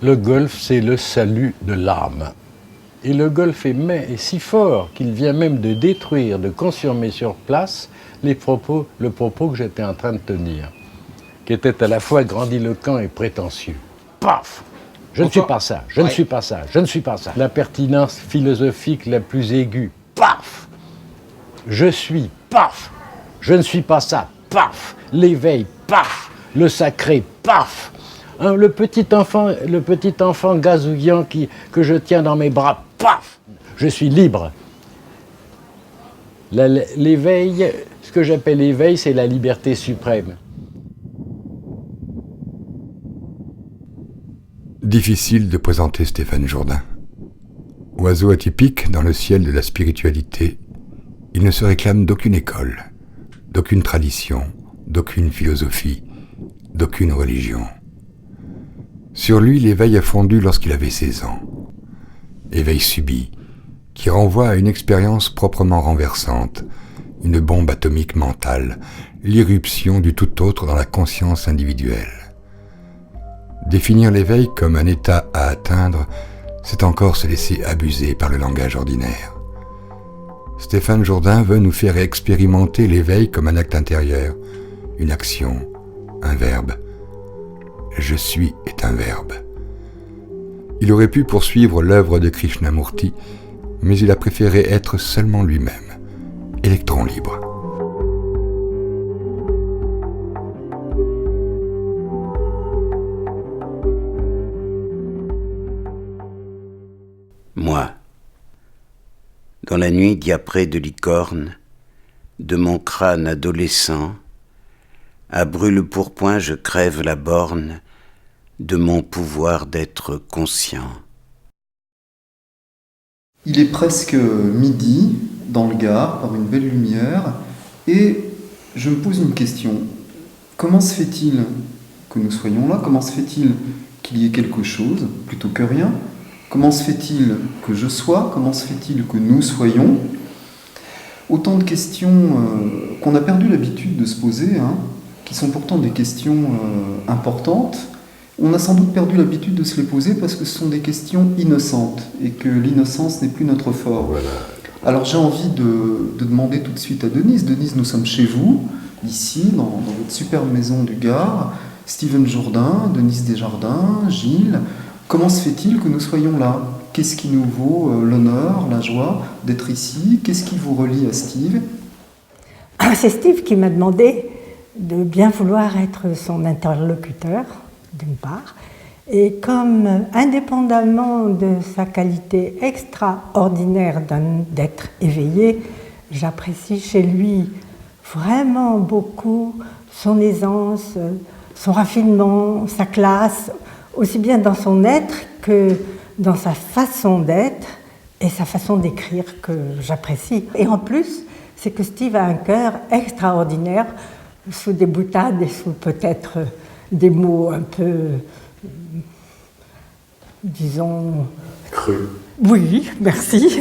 Le golf, c'est le salut de l'âme. Et le golf est si fort qu'il vient même de détruire, de confirmer sur place le propos que j'étais en train de tenir, qui était à la fois grandiloquent et prétentieux. Paf! Je ne suis pas ça, je ne suis pas ça, je ne suis pas ça. La pertinence philosophique la plus aiguë. Paf! Je suis, paf! Je ne suis pas ça, paf! L'éveil, paf! Le sacré, paf! Hein, le petit enfant gazouillant que je tiens dans mes bras, paf! Je suis libre. L'éveil, ce que j'appelle l'éveil, c'est la liberté suprême. Difficile de présenter Stéphane Jourdain. Oiseau atypique dans le ciel de la spiritualité, il ne se réclame d'aucune école, d'aucune tradition, d'aucune philosophie, d'aucune religion. Sur lui, l'éveil a fondu lorsqu'il avait 16 ans. Éveil subit, qui renvoie à une expérience proprement renversante, une bombe atomique mentale, l'irruption du tout autre dans la conscience individuelle. Définir l'éveil comme un état à atteindre, c'est encore se laisser abuser par le langage ordinaire. Stéphane Jourdain veut nous faire expérimenter l'éveil comme un acte intérieur, une action, un verbe. Je suis est un verbe. Il aurait pu poursuivre l'œuvre de Krishnamurti, mais il a préféré être seulement lui-même, électron libre. Moi, dans la nuit diaprée de licorne, de mon crâne adolescent, à brûle-pourpoint je crève la borne de mon pouvoir d'être conscient. Il est presque midi, dans le Gard, par une belle lumière, et je me pose une question. Comment se fait-il que nous soyons là? Comment se fait-il qu'il y ait quelque chose, plutôt que rien? Comment se fait-il que je sois? Comment se fait-il que nous soyons? Autant de questions qu'on a perdu l'habitude de se poser, qui sont pourtant des questions importantes. On a sans doute perdu l'habitude de se les poser parce que ce sont des questions innocentes et que l'innocence n'est plus notre fort. Voilà. Alors j'ai envie de demander tout de suite à Denise. Denise, nous sommes chez vous, ici, dans votre superbe maison du Gard. Steven Jourdain, Denise Desjardins, Gilles. Comment se fait-il que nous soyons là? Qu'est-ce qui nous vaut l'honneur, la joie d'être ici? Qu'est-ce qui vous relie à Steve? C'est Steve qui m'a demandé de bien vouloir être son interlocuteur, d'une part, et comme indépendamment de sa qualité extraordinaire d'être éveillé, j'apprécie chez lui vraiment beaucoup son aisance, son raffinement, sa classe, aussi bien dans son être que dans sa façon d'être et sa façon d'écrire que j'apprécie. Et en plus, c'est que Steve a un cœur extraordinaire, sous des boutades et sous peut-être des mots un peu, disons... Cru. Oui, merci.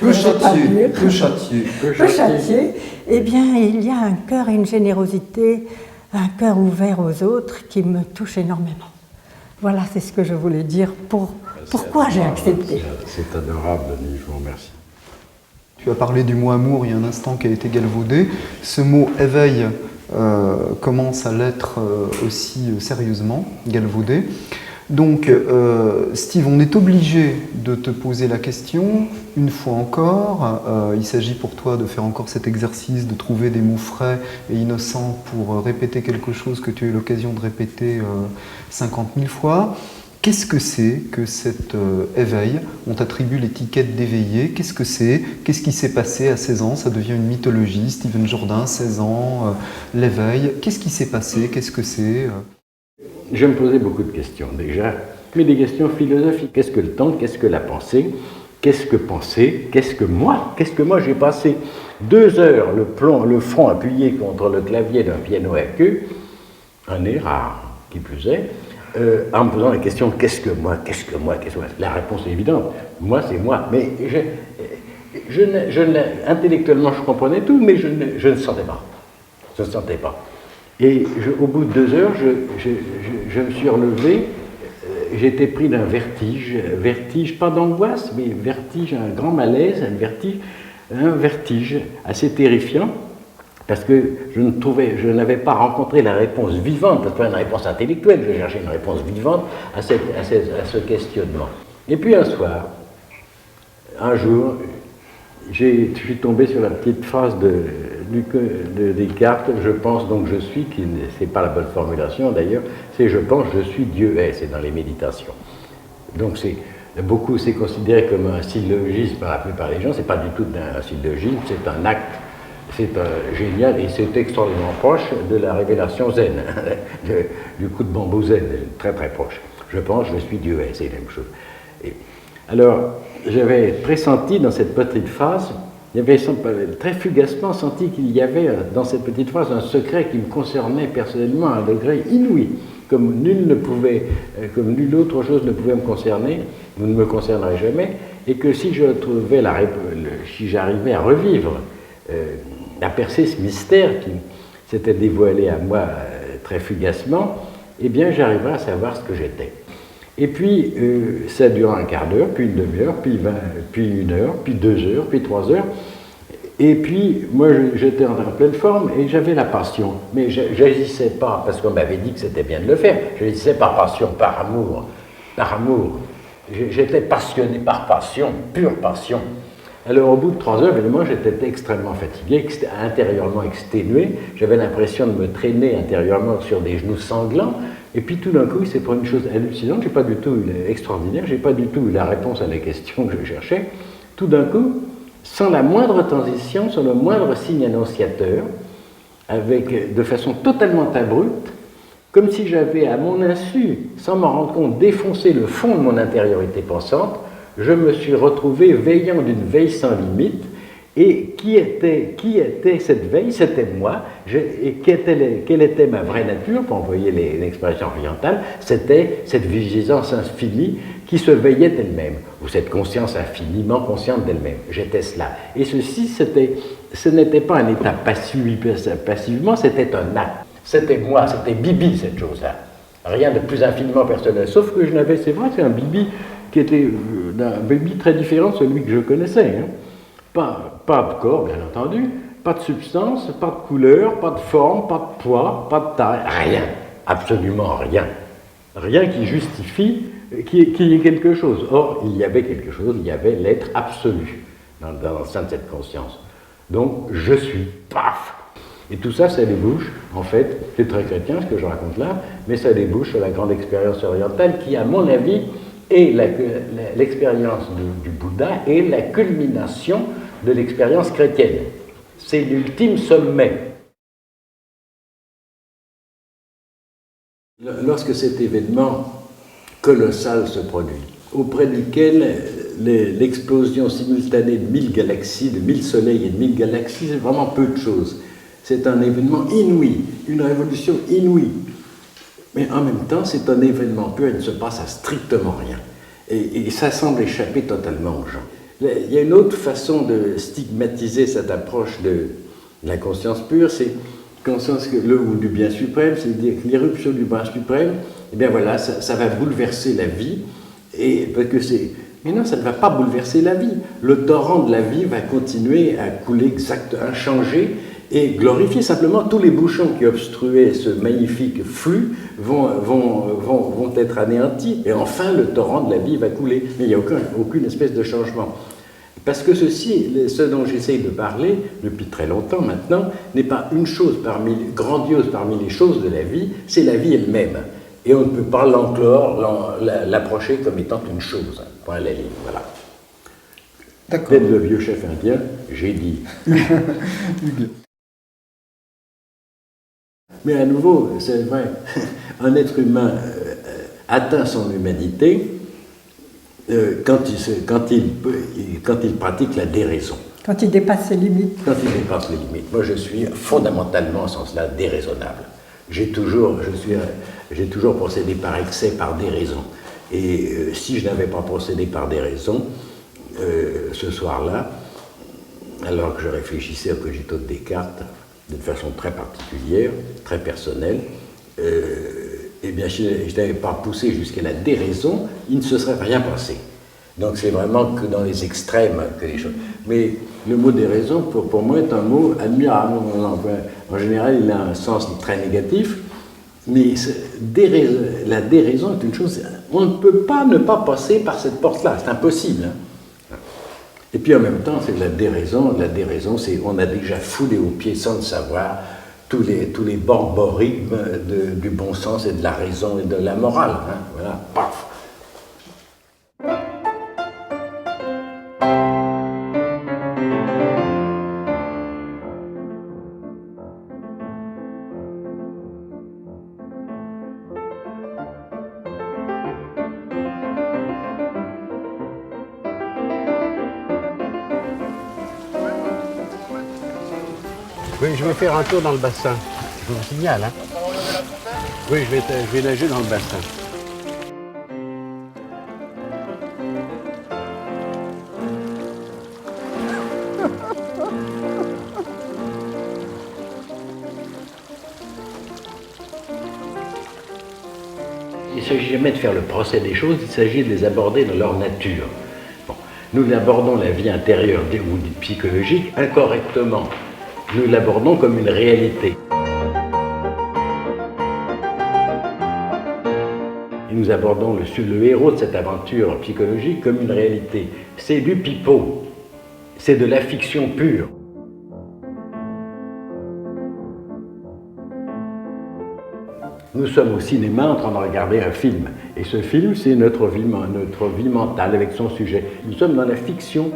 Peu châtié, peu châtié. Peu châtié. Eh bien, il y a un cœur et une générosité, un cœur ouvert aux autres qui me touche énormément. Voilà, c'est ce que je voulais dire. Pourquoi j'ai accepté. C'est adorable, Denis, je vous remercie. Tu as parlé du mot amour il y a un instant qui a été galvaudé. Ce mot éveil commence à l'être aussi sérieusement galvaudé. Donc, Steve, on est obligé de te poser la question, une fois encore. Il s'agit pour toi de faire encore cet exercice, de trouver des mots frais et innocents pour répéter quelque chose que tu as eu l'occasion de répéter 50 000 fois. Qu'est-ce que c'est que cet éveil? On t'attribue l'étiquette d'éveillé. Qu'est-ce que c'est? Qu'est-ce qui s'est passé à 16 ans? Ça devient une mythologie. Steven Jourdain, 16 ans, l'éveil. Qu'est-ce qui s'est passé? Qu'est-ce que c'est? Je me posais beaucoup de questions déjà, mais des questions philosophiques. Qu'est-ce que le temps? Qu'est-ce que la pensée? Qu'est-ce que penser? Qu'est-ce que moi j'ai passé 2 heures le front appuyé contre le clavier d'un piano à queue, un nez rare qui plus est, en me posant la question qu'est-ce que moi? La réponse est évidente. Moi, c'est moi. Mais intellectuellement, je comprenais tout, mais je ne sentais pas. Je ne sentais pas. Et au bout de 2 heures, je me suis relevé j'étais pris d'un vertige, pas d'angoisse, mais vertige, un grand malaise, un vertige assez terrifiant, parce que je n'avais pas rencontré la réponse vivante, pas une réponse intellectuelle, je cherchais une réponse vivante à ce questionnement. Et puis un soir, un jour, je suis tombé sur la petite phrase de Descartes, je pense donc je suis, qui c'est pas la bonne formulation d'ailleurs, c'est je pense, je suis, Dieu est, c'est dans les méditations. Donc c'est considéré comme un syllogisme par la plupart des gens, c'est pas du tout un syllogisme, c'est un acte, c'est génial et c'est extraordinairement proche de la révélation zen, du coup de bambou zen, très très proche. Je pense, je suis, Dieu est, c'est la même chose. Et, alors, j'avais pressenti dans cette petite phrase, j'avais très fugacement senti qu'il y avait dans cette petite phrase un secret qui me concernait personnellement à un degré inouï, comme nulle autre chose ne pouvait me concerner, ou ne me concernerait jamais, et que si si j'arrivais à revivre, à percer ce mystère qui s'était dévoilé à moi très fugacement, eh bien j'arriverais à savoir ce que j'étais. Et puis, ça dura un quart d'heure, puis une demi-heure, puis 20, puis 1 heure, puis 2 heures, puis 3 heures. Et puis, moi, j'étais en pleine forme et j'avais la passion. Mais je n'agissais pas, parce qu'on m'avait dit que c'était bien de le faire, j'agissais par passion, par amour. Par amour. J'étais passionné par passion, pure passion. Alors, au bout de 3 heures, évidemment, j'étais extrêmement fatigué, intérieurement exténué. J'avais l'impression de me traîner intérieurement sur des genoux sanglants. Et puis tout d'un coup, c'est pour une chose hallucinante, j'ai pas du tout extraordinaire, j'ai pas du tout eu la réponse à la question que je cherchais. Tout d'un coup, sans la moindre transition, sans le moindre signe annonciateur, de façon totalement abrupte, comme si j'avais, à mon insu, sans m'en rendre compte, défoncé le fond de mon intériorité pensante, je me suis retrouvé veillant d'une veille sans limite. Et qui était cette veille? C'était moi. Et quelle était ma vraie nature, pour envoyer l'expression orientale? C'était cette vigilance infinie qui se veillait d'elle-même, ou cette conscience infiniment consciente d'elle-même. J'étais cela. Et ce n'était pas un état passivement, c'était un acte. C'était moi, c'était Bibi, cette chose-là. Rien de plus infiniment personnel. Sauf que c'est vrai, c'est un Bibi qui était un Bibi très différent de celui que je connaissais. Hein. Pas de corps, bien entendu, pas de substance, pas de couleur, pas de forme, pas de poids, pas de taille, rien, absolument rien. Rien qui justifie qu'il y ait quelque chose. Or, il y avait quelque chose, il y avait l'être absolu dans le sein de cette conscience. Donc, je suis, paf. Et tout ça, ça débouche, en fait, c'est très chrétien ce que je raconte là, mais ça débouche sur la grande expérience orientale qui, à mon avis, est l'expérience du Bouddha et la culmination de l'expérience chrétienne. C'est l'ultime sommet. Lorsque cet événement colossal se produit, auprès duquel l'explosion simultanée de 1000 galaxies, de 1000 soleils et de 1000 galaxies, c'est vraiment peu de choses. C'est un événement inouï, une révolution inouïe. Mais en même temps, c'est un événement pur, il ne se passe à strictement rien. Et ça semble échapper totalement aux gens. Il y a une autre façon de stigmatiser cette approche de la conscience pure, c'est conscience ou du bien suprême, c'est-à-dire que l'irruption du bien suprême, eh bien voilà, ça va bouleverser la vie, mais non, ça ne va pas bouleverser la vie. Le torrent de la vie va continuer à couler inchangé et glorifier. Simplement, tous les bouchons qui obstruaient ce magnifique flux vont être anéantis. Et enfin, le torrent de la vie va couler. Mais il n'y a aucune espèce de changement. Parce que ce dont j'essaye de parler depuis très longtemps maintenant, n'est pas une chose grandiose parmi les choses de la vie, c'est la vie elle-même. Et on ne peut pas l'approcher comme étant une chose. Point à la ligne, voilà. D'accord. Tel le vieux chef indien, j'ai dit. Mais à nouveau, c'est vrai, un être humain atteint son humanité quand il pratique la déraison. Quand il dépasse ses limites. Quand il dépasse les limites. Moi, je suis fondamentalement, en ce sens-là, déraisonnable. J'ai toujours procédé par excès, par déraison. Et si je n'avais pas procédé par déraison, ce soir-là, alors que je réfléchissais au cogito de Descartes, d'une façon très particulière, très personnelle, eh bien, si je n'avais pas poussé jusqu'à la déraison, il ne se serait rien passé. Donc c'est vraiment que dans les extrêmes que les choses... Mais le mot déraison, pour moi, est un mot admirable. En général, il a un sens très négatif, mais la déraison est une chose... On ne peut pas ne pas passer par cette porte-là, c'est impossible. Hein. Et puis en même temps, c'est la déraison, c'est on a déjà foulé aux pieds sans le savoir tous les borborigmes du bon sens et de la raison et de la morale. Hein. Voilà, paf. Oui, je vais faire un tour dans le bassin. Je vous signale, hein. Oui, je vais nager dans le bassin. Il ne s'agit jamais de faire le procès des choses, il s'agit de les aborder dans leur nature. Bon, nous abordons la vie intérieure ou psychologique incorrectement. Nous l'abordons comme une réalité. Et nous abordons le héros de cette aventure psychologique comme une réalité. C'est du pipeau, c'est de la fiction pure. Nous sommes au cinéma en train de regarder un film. Et ce film, c'est notre vie mentale avec son sujet. Nous sommes dans la fiction.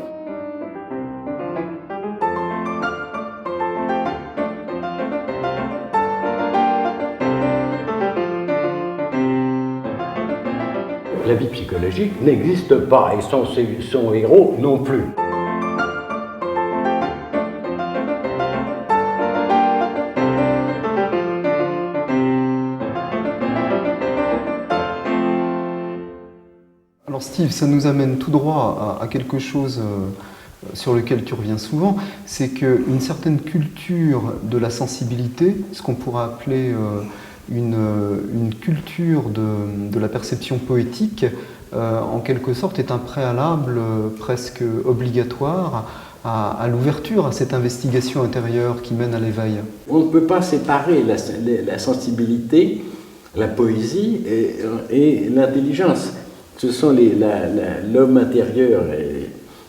La vie psychologique n'existe pas et son héros non plus. Alors Steve, ça nous amène tout droit à quelque chose sur lequel tu reviens souvent, c'est qu'une certaine culture de la sensibilité, ce qu'on pourrait appeler une culture de la perception poétique, en quelque sorte est un préalable presque obligatoire à l'ouverture, à cette investigation intérieure qui mène à l'éveil. On ne peut pas séparer la sensibilité, la poésie et l'intelligence. Ce sont l'homme intérieur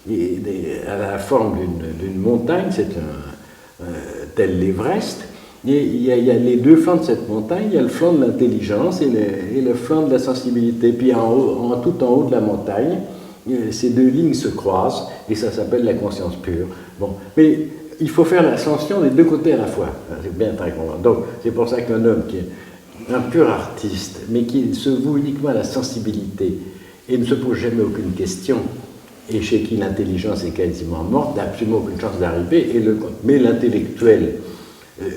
à la forme d'une montagne, c'est tel l'Everest. Et il y a les deux flancs de cette montagne, il y a le flanc de l'intelligence et le flanc de la sensibilité. Puis tout en haut de la montagne, ces deux lignes se croisent et ça s'appelle la conscience pure. Bon, mais il faut faire l'ascension des deux côtés à la fois. C'est bien très convaincant. Donc c'est pour ça qu'un homme qui est un pur artiste, mais qui se voue uniquement à la sensibilité et ne se pose jamais aucune question, et chez qui l'intelligence est quasiment morte, n'a absolument aucune chance d'arriver, mais l'intellectuel,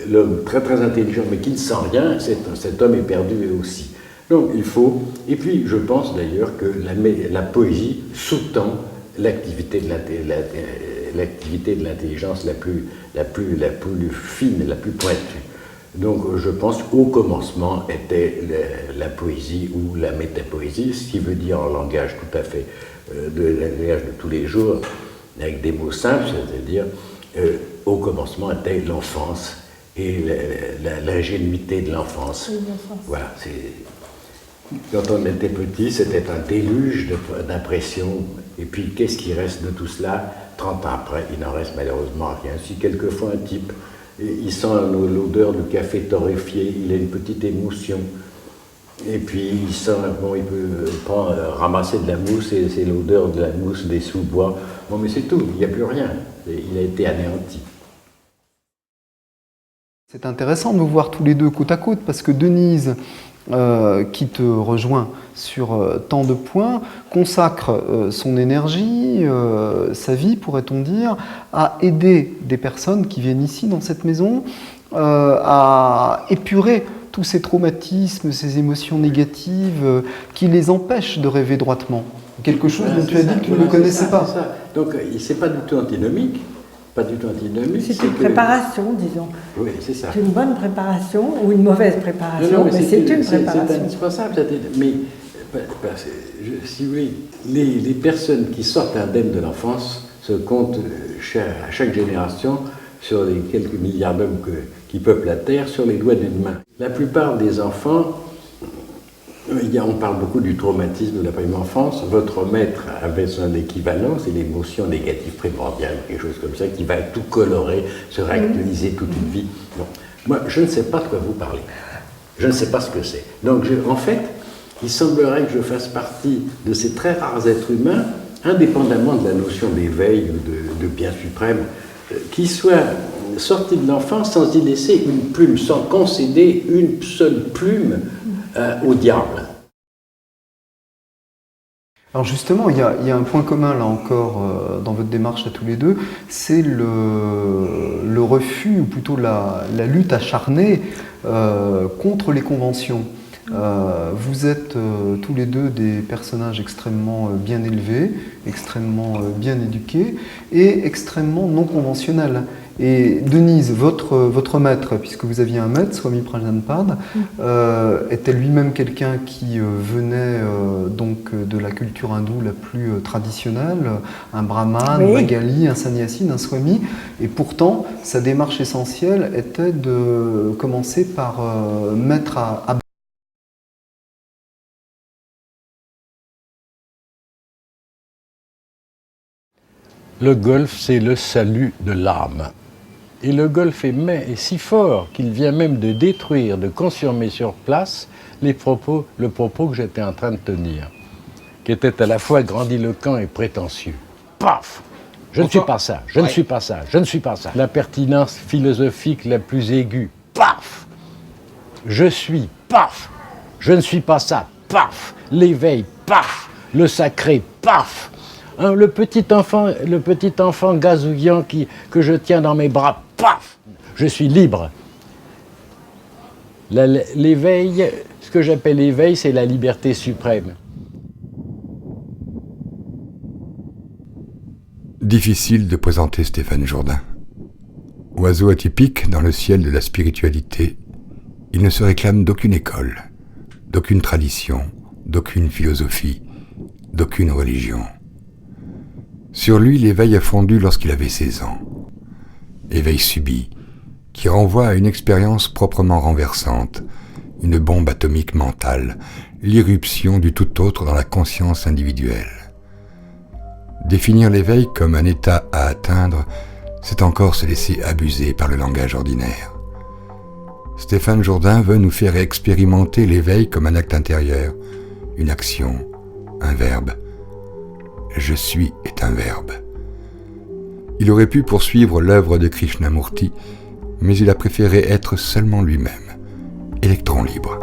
l'homme très très intelligent mais qui ne sent rien, cet homme est perdu aussi. Donc il faut, et puis je pense d'ailleurs que la poésie sous-tend l'activité de l'intelligence la plus fine, la plus pointue. Donc je pense qu'au commencement était la poésie ou la métapoésie, ce qui veut dire en langage tout à fait langage de tous les jours, avec des mots simples, c'est-à-dire au commencement était l'enfance et l'ingénuité de l'enfance. Voilà, quand on était petit, c'était un déluge d'impressions. Et puis, qu'est-ce qui reste de tout cela 30 ans après? Il n'en reste malheureusement rien. Si quelquefois un type, il sent l'odeur du café torréfié, il a une petite émotion. Et puis, il peut ramasser de la mousse, et c'est l'odeur de la mousse des sous-bois. Bon, mais c'est tout, il n'y a plus rien. Il a été anéanti. C'est intéressant de vous voir tous les deux côte à côte, parce que Denise, qui te rejoint sur tant de points, consacre son énergie, sa vie, pourrait-on dire, à aider des personnes qui viennent ici, dans cette maison, à épurer tous ces traumatismes, ces émotions négatives qui les empêchent de rêver droitement. Quelque chose dont tu as dit que tu ne connaissais pas. Donc, ce n'est pas du tout antinomique. pas du tout antinomique. C'est une préparation, disons. Oui, c'est ça. C'est une bonne préparation ou une mauvaise préparation, Non, mais c'est une préparation. C'est indispensable. Mais, si vous voulez, les personnes qui sortent indemnes de l'enfance se comptent à chaque génération sur les quelques milliards d'hommes qui peuplent la Terre, sur les doigts d'une main. La plupart des enfants, on parle beaucoup du traumatisme de la première enfance. Votre maître avait son équivalent, c'est l'émotion négative primordiale, quelque chose comme ça, qui va tout colorer, se réactualiser toute une vie. Non. Moi, je ne sais pas de quoi vous parlez. Je ne sais pas ce que c'est. Donc, en fait, il semblerait que je fasse partie de ces très rares êtres humains, indépendamment de la notion d'éveil ou de bien suprême, qui soient sortis de l'enfance sans y laisser une plume, sans concéder une seule plume au diable. Alors justement, il y a un point commun là encore dans votre démarche à tous les deux, c'est le refus, ou plutôt la lutte acharnée contre les conventions. Vous êtes tous les deux des personnages extrêmement bien élevés, extrêmement bien éduqués et extrêmement non conventionnels. Et Denise, votre maître, puisque vous aviez un maître, Swami Prajanpad, était lui-même quelqu'un qui venait donc de la culture hindoue la plus traditionnelle, un brahman, un bagali, un sannyasi, un swami, et pourtant sa démarche essentielle était de commencer par mettre à Le golf, c'est le salut de l'âme. Et le golf est si fort qu'il vient même de détruire, de confirmer sur place le propos que j'étais en train de tenir, qui était à la fois grandiloquent et prétentieux. Paf! Je ne suis pas ça, je ne suis pas ça, je ne suis pas ça. La pertinence philosophique la plus aiguë. Paf! Je suis, paf! Je ne suis pas ça, paf! L'éveil, paf! Le sacré, paf! Le petit enfant gazouillant que je tiens dans mes bras, paf! Je suis libre. L'éveil, ce que j'appelle l'éveil, c'est la liberté suprême. Difficile de présenter Stéphane Jourdain. Oiseau atypique dans le ciel de la spiritualité, il ne se réclame d'aucune école, d'aucune tradition, d'aucune philosophie, d'aucune religion. Sur lui, l'éveil a fondu lorsqu'il avait 16 ans. Éveil subit, qui renvoie à une expérience proprement renversante, une bombe atomique mentale, l'irruption du tout autre dans la conscience individuelle. Définir l'éveil comme un état à atteindre, c'est encore se laisser abuser par le langage ordinaire. Stéphane Jourdain veut nous faire expérimenter l'éveil comme un acte intérieur, une action, un verbe. Je suis est un verbe. Il aurait pu poursuivre l'œuvre de Krishnamurti, mais il a préféré être seulement lui-même, électron libre.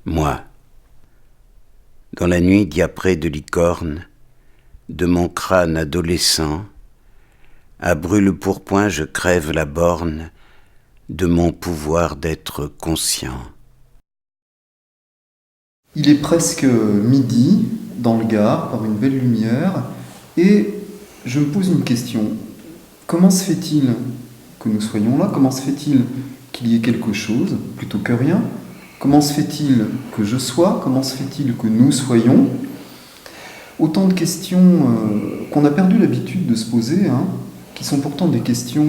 Moi, dans la nuit diaprée de licorne, de mon crâne adolescent, à brûle-pourpoint je crève la borne de mon pouvoir d'être conscient. Il est presque midi, dans le Gard, par une belle lumière, et je me pose une question. Comment se fait-il que nous soyons là? Comment se fait-il qu'il y ait quelque chose, plutôt que rien? Comment se fait-il que je sois? Comment se fait-il que nous soyons? Autant de questions qu'on a perdu l'habitude de se poser, qui sont pourtant des questions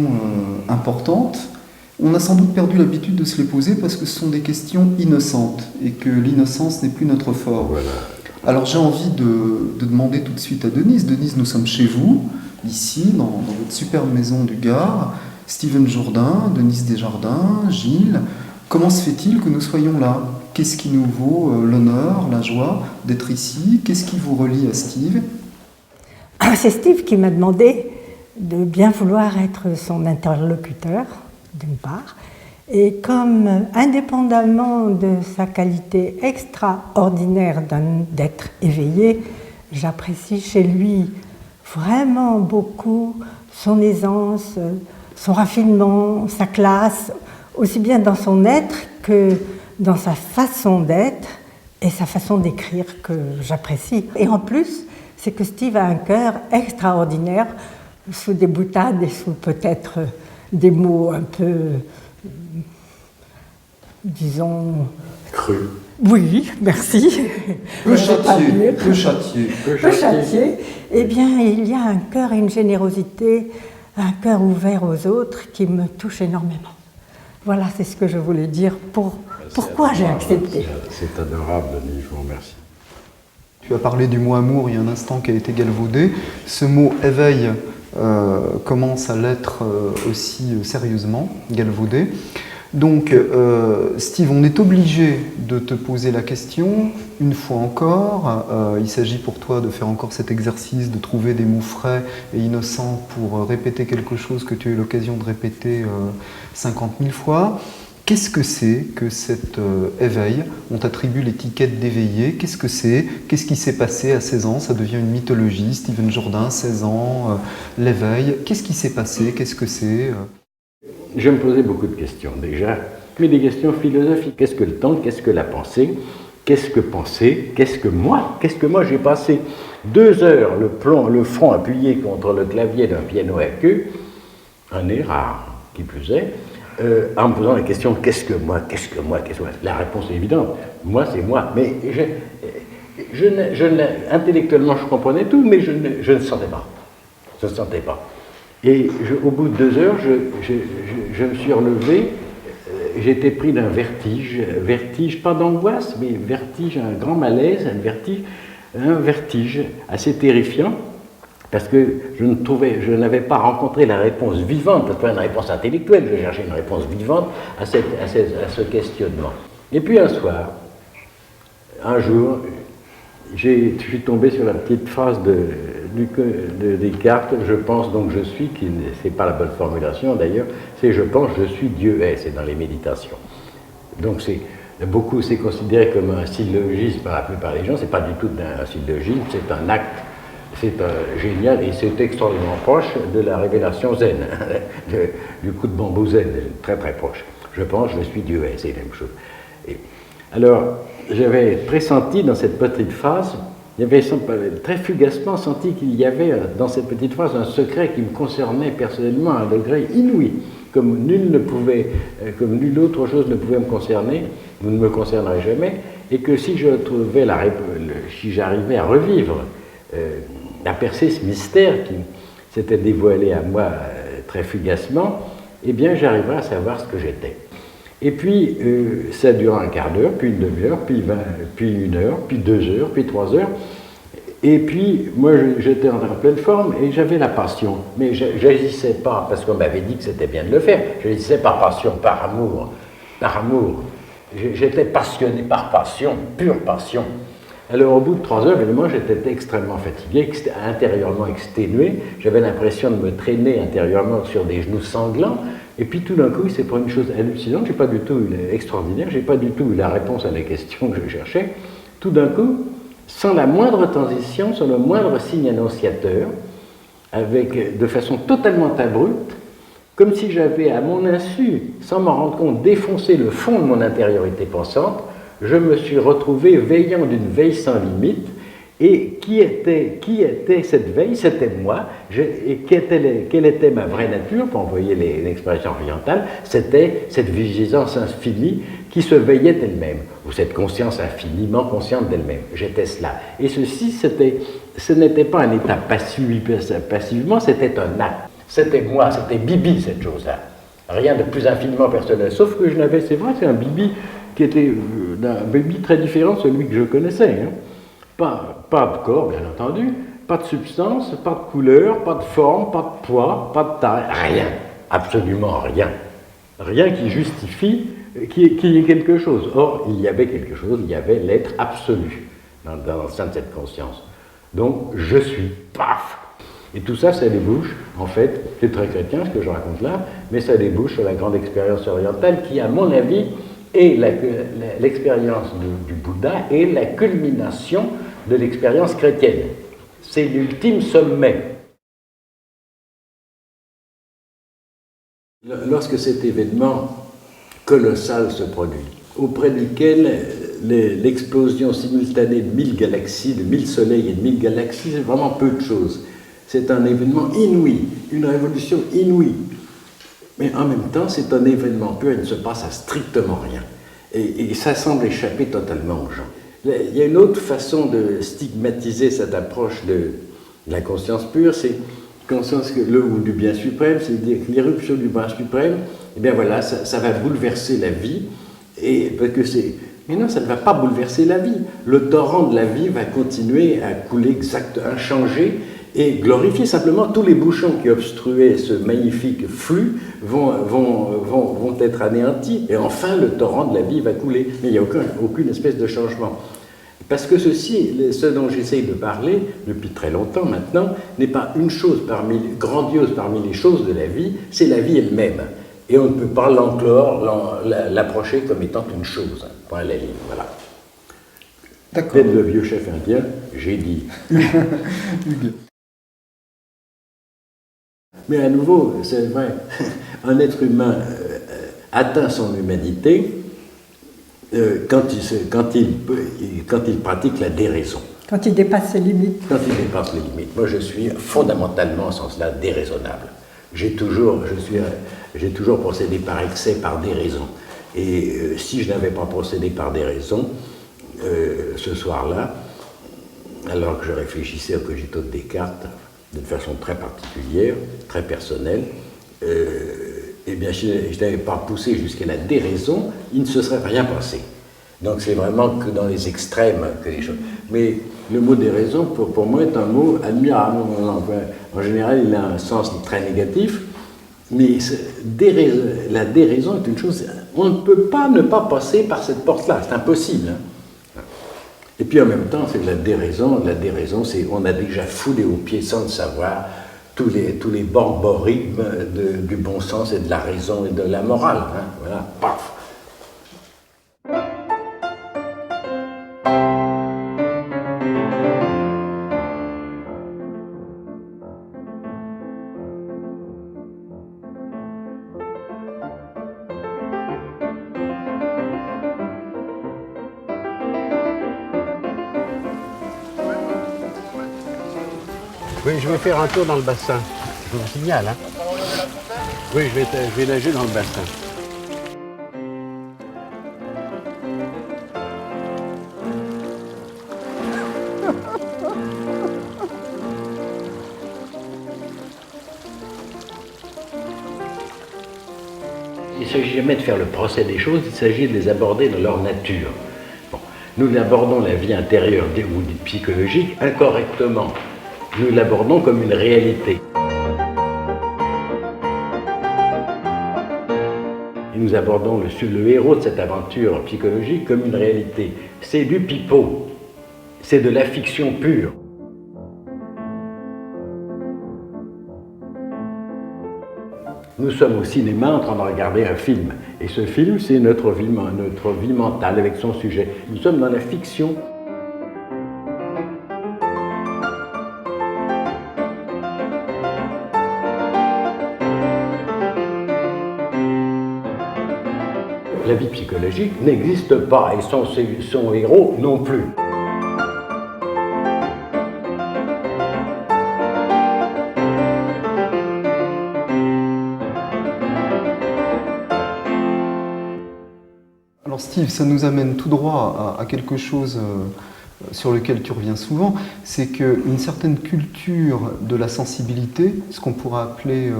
importantes. On a sans doute perdu l'habitude de se les poser parce que ce sont des questions innocentes et que l'innocence n'est plus notre fort. Voilà. Alors j'ai envie de demander tout de suite à Denise. Denise, nous sommes chez vous, ici, dans votre superbe maison du Gard. Stephen Jourdain, Denise Desjardins, Gilles. Comment se fait-il que nous soyons là? Qu'est-ce qui nous vaut l'honneur, la joie d'être ici? Qu'est-ce qui vous relie à Steve? C'est Steve qui m'a demandé de bien vouloir être son interlocuteur, d'une part, et comme indépendamment de sa qualité extraordinaire d'être éveillé, j'apprécie chez lui vraiment beaucoup son aisance, son raffinement, sa classe, aussi bien dans son être que dans sa façon d'être et sa façon d'écrire que j'apprécie. Et en plus, c'est que Steve a un cœur extraordinaire, sous des boutades et sous peut-être des mots un peu, disons... Cru. Oui, merci. Peu châtié. Eh bien, il y a un cœur et une générosité, un cœur ouvert aux autres qui me touche énormément. Voilà, c'est ce que je voulais dire pourquoi j'ai accepté. C'est adorable, Denis, je vous remercie. Tu as parlé du mot amour il y a un instant qui a été galvaudé. Ce mot éveil commence à l'être aussi sérieusement galvaudé. Donc, Steve, on est obligé de te poser la question, une fois encore. Il s'agit pour toi de faire encore cet exercice, de trouver des mots frais et innocents pour répéter quelque chose que tu as eu l'occasion de répéter 50 000 fois. Qu'est-ce que c'est que cet éveil? On t'attribue l'étiquette d'éveillé. Qu'est-ce que c'est? Qu'est-ce qui s'est passé à 16 ans? Ça devient une mythologie. Steven Jourdain, 16 ans, l'éveil. Qu'est-ce qui s'est passé? Qu'est-ce que c'est? Je me posais beaucoup de questions déjà, mais des questions philosophiques. Qu'est-ce que le temps? Qu'est-ce que la pensée? Qu'est-ce que penser? Qu'est-ce que moi j'ai passé 2 heures le front appuyé contre le clavier d'un piano à queue, un nez rare qui plus est, en me posant la question qu'est-ce que moi? La réponse est évidente, moi c'est moi, mais intellectuellement je comprenais tout, mais je ne sentais pas. Je ne sentais pas. Et au bout de 2 heures, je me suis relevé, j'étais pris d'un vertige, pas d'angoisse, mais vertige, un grand malaise, un vertige assez terrifiant, parce que je n'avais pas rencontré la réponse vivante, parce que pas une réponse intellectuelle, je cherchais une réponse vivante à ce questionnement. Et puis un soir, un jour, je suis tombé sur la petite phrase de Descartes, je pense donc je suis, qui c'est pas la bonne formulation d'ailleurs, c'est je pense, je suis, Dieu est, c'est dans les méditations. Donc c'est considéré comme un syllogisme par la plupart des gens, c'est pas du tout un syllogisme, c'est un acte, c'est génial et c'est extraordinairement proche de la révélation zen, du coup de bambou zen, très très proche. Je pense, je suis, Dieu est, c'est la même chose. Alors, j'avais pressenti dans cette petite phrase, j'avais très fugacement senti qu'il y avait dans cette petite phrase un secret qui me concernait personnellement à un degré inouï, comme nulle autre chose ne pouvait me concerner, ou ne me concernerait jamais, et que si j'arrivais à revivre, à percer ce mystère qui s'était dévoilé à moi très fugacement, eh bien j'arriverais à savoir ce que j'étais. Et puis, ça dure un quart d'heure, puis une demi-heure, puis 1 heure, puis 2 heures, puis 3 heures. Et puis, moi, j'étais en pleine forme et j'avais la passion. Mais je n'agissais pas, parce qu'on m'avait dit que c'était bien de le faire, j'agissais par passion, par amour. Par amour. J'étais passionné par passion, pure passion. Alors, au bout de 3 heures, évidemment, j'étais extrêmement fatigué, intérieurement exténué. J'avais l'impression de me traîner intérieurement sur des genoux sanglants. Et puis tout d'un coup, c'est pour une chose hallucinante, extraordinaire, j'ai pas du tout eu la réponse à la question que je cherchais. Tout d'un coup, sans la moindre transition, sans le moindre signe annonciateur, de façon totalement abrupte, comme si j'avais à mon insu, sans m'en rendre compte, défoncé le fond de mon intériorité pensante, je me suis retrouvé veillant d'une veille sans limite. Et qui était cette veille? C'était moi. Et quelle était ma vraie nature, pour envoyer l'expression orientale? C'était cette vigilance infinie qui se veillait elle-même, ou cette conscience infiniment consciente d'elle-même. J'étais cela. Et ce n'était pas un état passivement, c'était un acte. C'était moi, c'était Bibi, cette chose-là. Rien de plus infiniment personnel. Sauf que c'est vrai, c'est un Bibi qui était un Bibi très différent de celui que je connaissais. Hein. Pas de corps, bien entendu, pas de substance, pas de couleur, pas de forme, pas de poids, pas de taille, rien, absolument rien. Rien qui justifie qu'il y ait quelque chose. Or, il y avait quelque chose, il y avait l'être absolu dans le sein de cette conscience. Donc, je suis, paf! Et tout ça, ça débouche, en fait, c'est très chrétien ce que je raconte là, mais ça débouche sur la grande expérience orientale qui, à mon avis, est l'expérience du Bouddha et la culmination de l'expérience chrétienne. C'est l'ultime sommet. Lorsque cet événement colossal se produit, auprès duquel l'explosion simultanée de 1000 galaxies, de 1000 soleils et de 1000 galaxies, c'est vraiment peu de choses. C'est un événement inouï, une révolution inouïe. Mais en même temps, c'est un événement pur, il ne se passe à strictement rien. Et ça semble échapper totalement aux gens. Il y a une autre façon de stigmatiser cette approche de la conscience pure, c'est conscience ou du bien suprême, c'est-à-dire que l'éruption du bien suprême, eh bien voilà, ça va bouleverser la vie, et parce que c'est... Mais non, ça ne va pas bouleverser la vie. Le torrent de la vie va continuer à couler inchangé, et glorifier. Simplement, tous les bouchons qui obstruaient ce magnifique flux vont être anéantis, et enfin le torrent de la vie va couler. Mais il n'y a aucune espèce de changement. Parce que ce dont j'essaye de parler depuis très longtemps maintenant, n'est pas une chose grandiose parmi les choses de la vie, c'est la vie elle-même. Et on ne peut pas l'approcher comme étant une chose. Point à la ligne, voilà. D'accord. Tel le vieux chef indien, j'ai dit. Mais à nouveau, c'est vrai, un être humain atteint son humanité quand il pratique la déraison. Quand il dépasse ses limites. Quand il dépasse les limites. Moi, je suis fondamentalement, en ce sens-là, déraisonnable. J'ai toujours procédé par excès, par déraison. Et si je n'avais pas procédé par déraison, ce soir-là, alors que je réfléchissais au cogito de Descartes, d'une façon très particulière, très personnelle, eh bien, si je n'avais pas poussé jusqu'à la déraison, il ne se serait rien passé. Donc c'est vraiment que dans les extrêmes que les choses... Mais le mot déraison, pour moi, est un mot admirable. En général, il a un sens très négatif, mais la déraison est une chose... On ne peut pas ne pas passer par cette porte-là, c'est impossible. Hein. Et puis en même temps, c'est de la déraison. La déraison, c'est on a déjà foulé aux pieds sans le savoir tous les borborigmes du bon sens et de la raison et de la morale. Hein. Voilà, paf. Oui, je vais faire un tour dans le bassin. Je vous signale, hein. Oui, je vais nager dans le bassin. Il ne s'agit jamais de faire le procès des choses, il s'agit de les aborder dans leur nature. Bon, nous abordons la vie intérieure ou psychologique incorrectement. Nous l'abordons comme une réalité. Et nous abordons le héros de cette aventure psychologique comme une réalité. C'est du pipeau, c'est de la fiction pure. Nous sommes au cinéma en train de regarder un film. Et ce film, c'est notre vie mentale avec son sujet. Nous sommes dans la fiction. La vie psychologique n'existe pas et son héros non plus. Alors Steve, ça nous amène tout droit à quelque chose sur lequel tu reviens souvent, c'est qu'une certaine culture de la sensibilité, ce qu'on pourrait appeler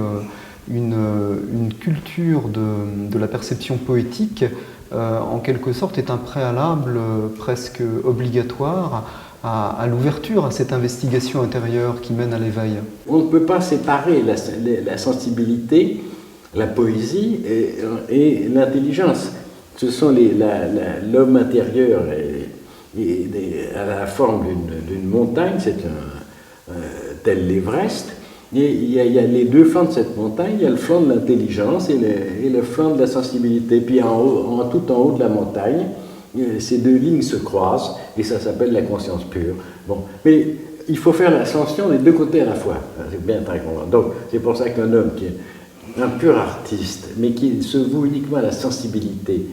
une culture de la perception poétique, en quelque sorte est un préalable presque obligatoire à l'ouverture, à cette investigation intérieure qui mène à l'éveil. On ne peut pas séparer la sensibilité, la poésie et l'intelligence. Ce sont l'homme intérieur à la forme d'une montagne, c'est tel l'Everest. Et il y a les deux flancs de cette montagne, il y a le flanc de l'intelligence et le flanc de la sensibilité. Puis tout en haut de la montagne, ces deux lignes se croisent et ça s'appelle la conscience pure. Bon, mais il faut faire l'ascension des deux côtés à la fois. C'est bien très convaincant. Donc c'est pour ça qu'un homme qui est un pur artiste, mais qui se voue uniquement à la sensibilité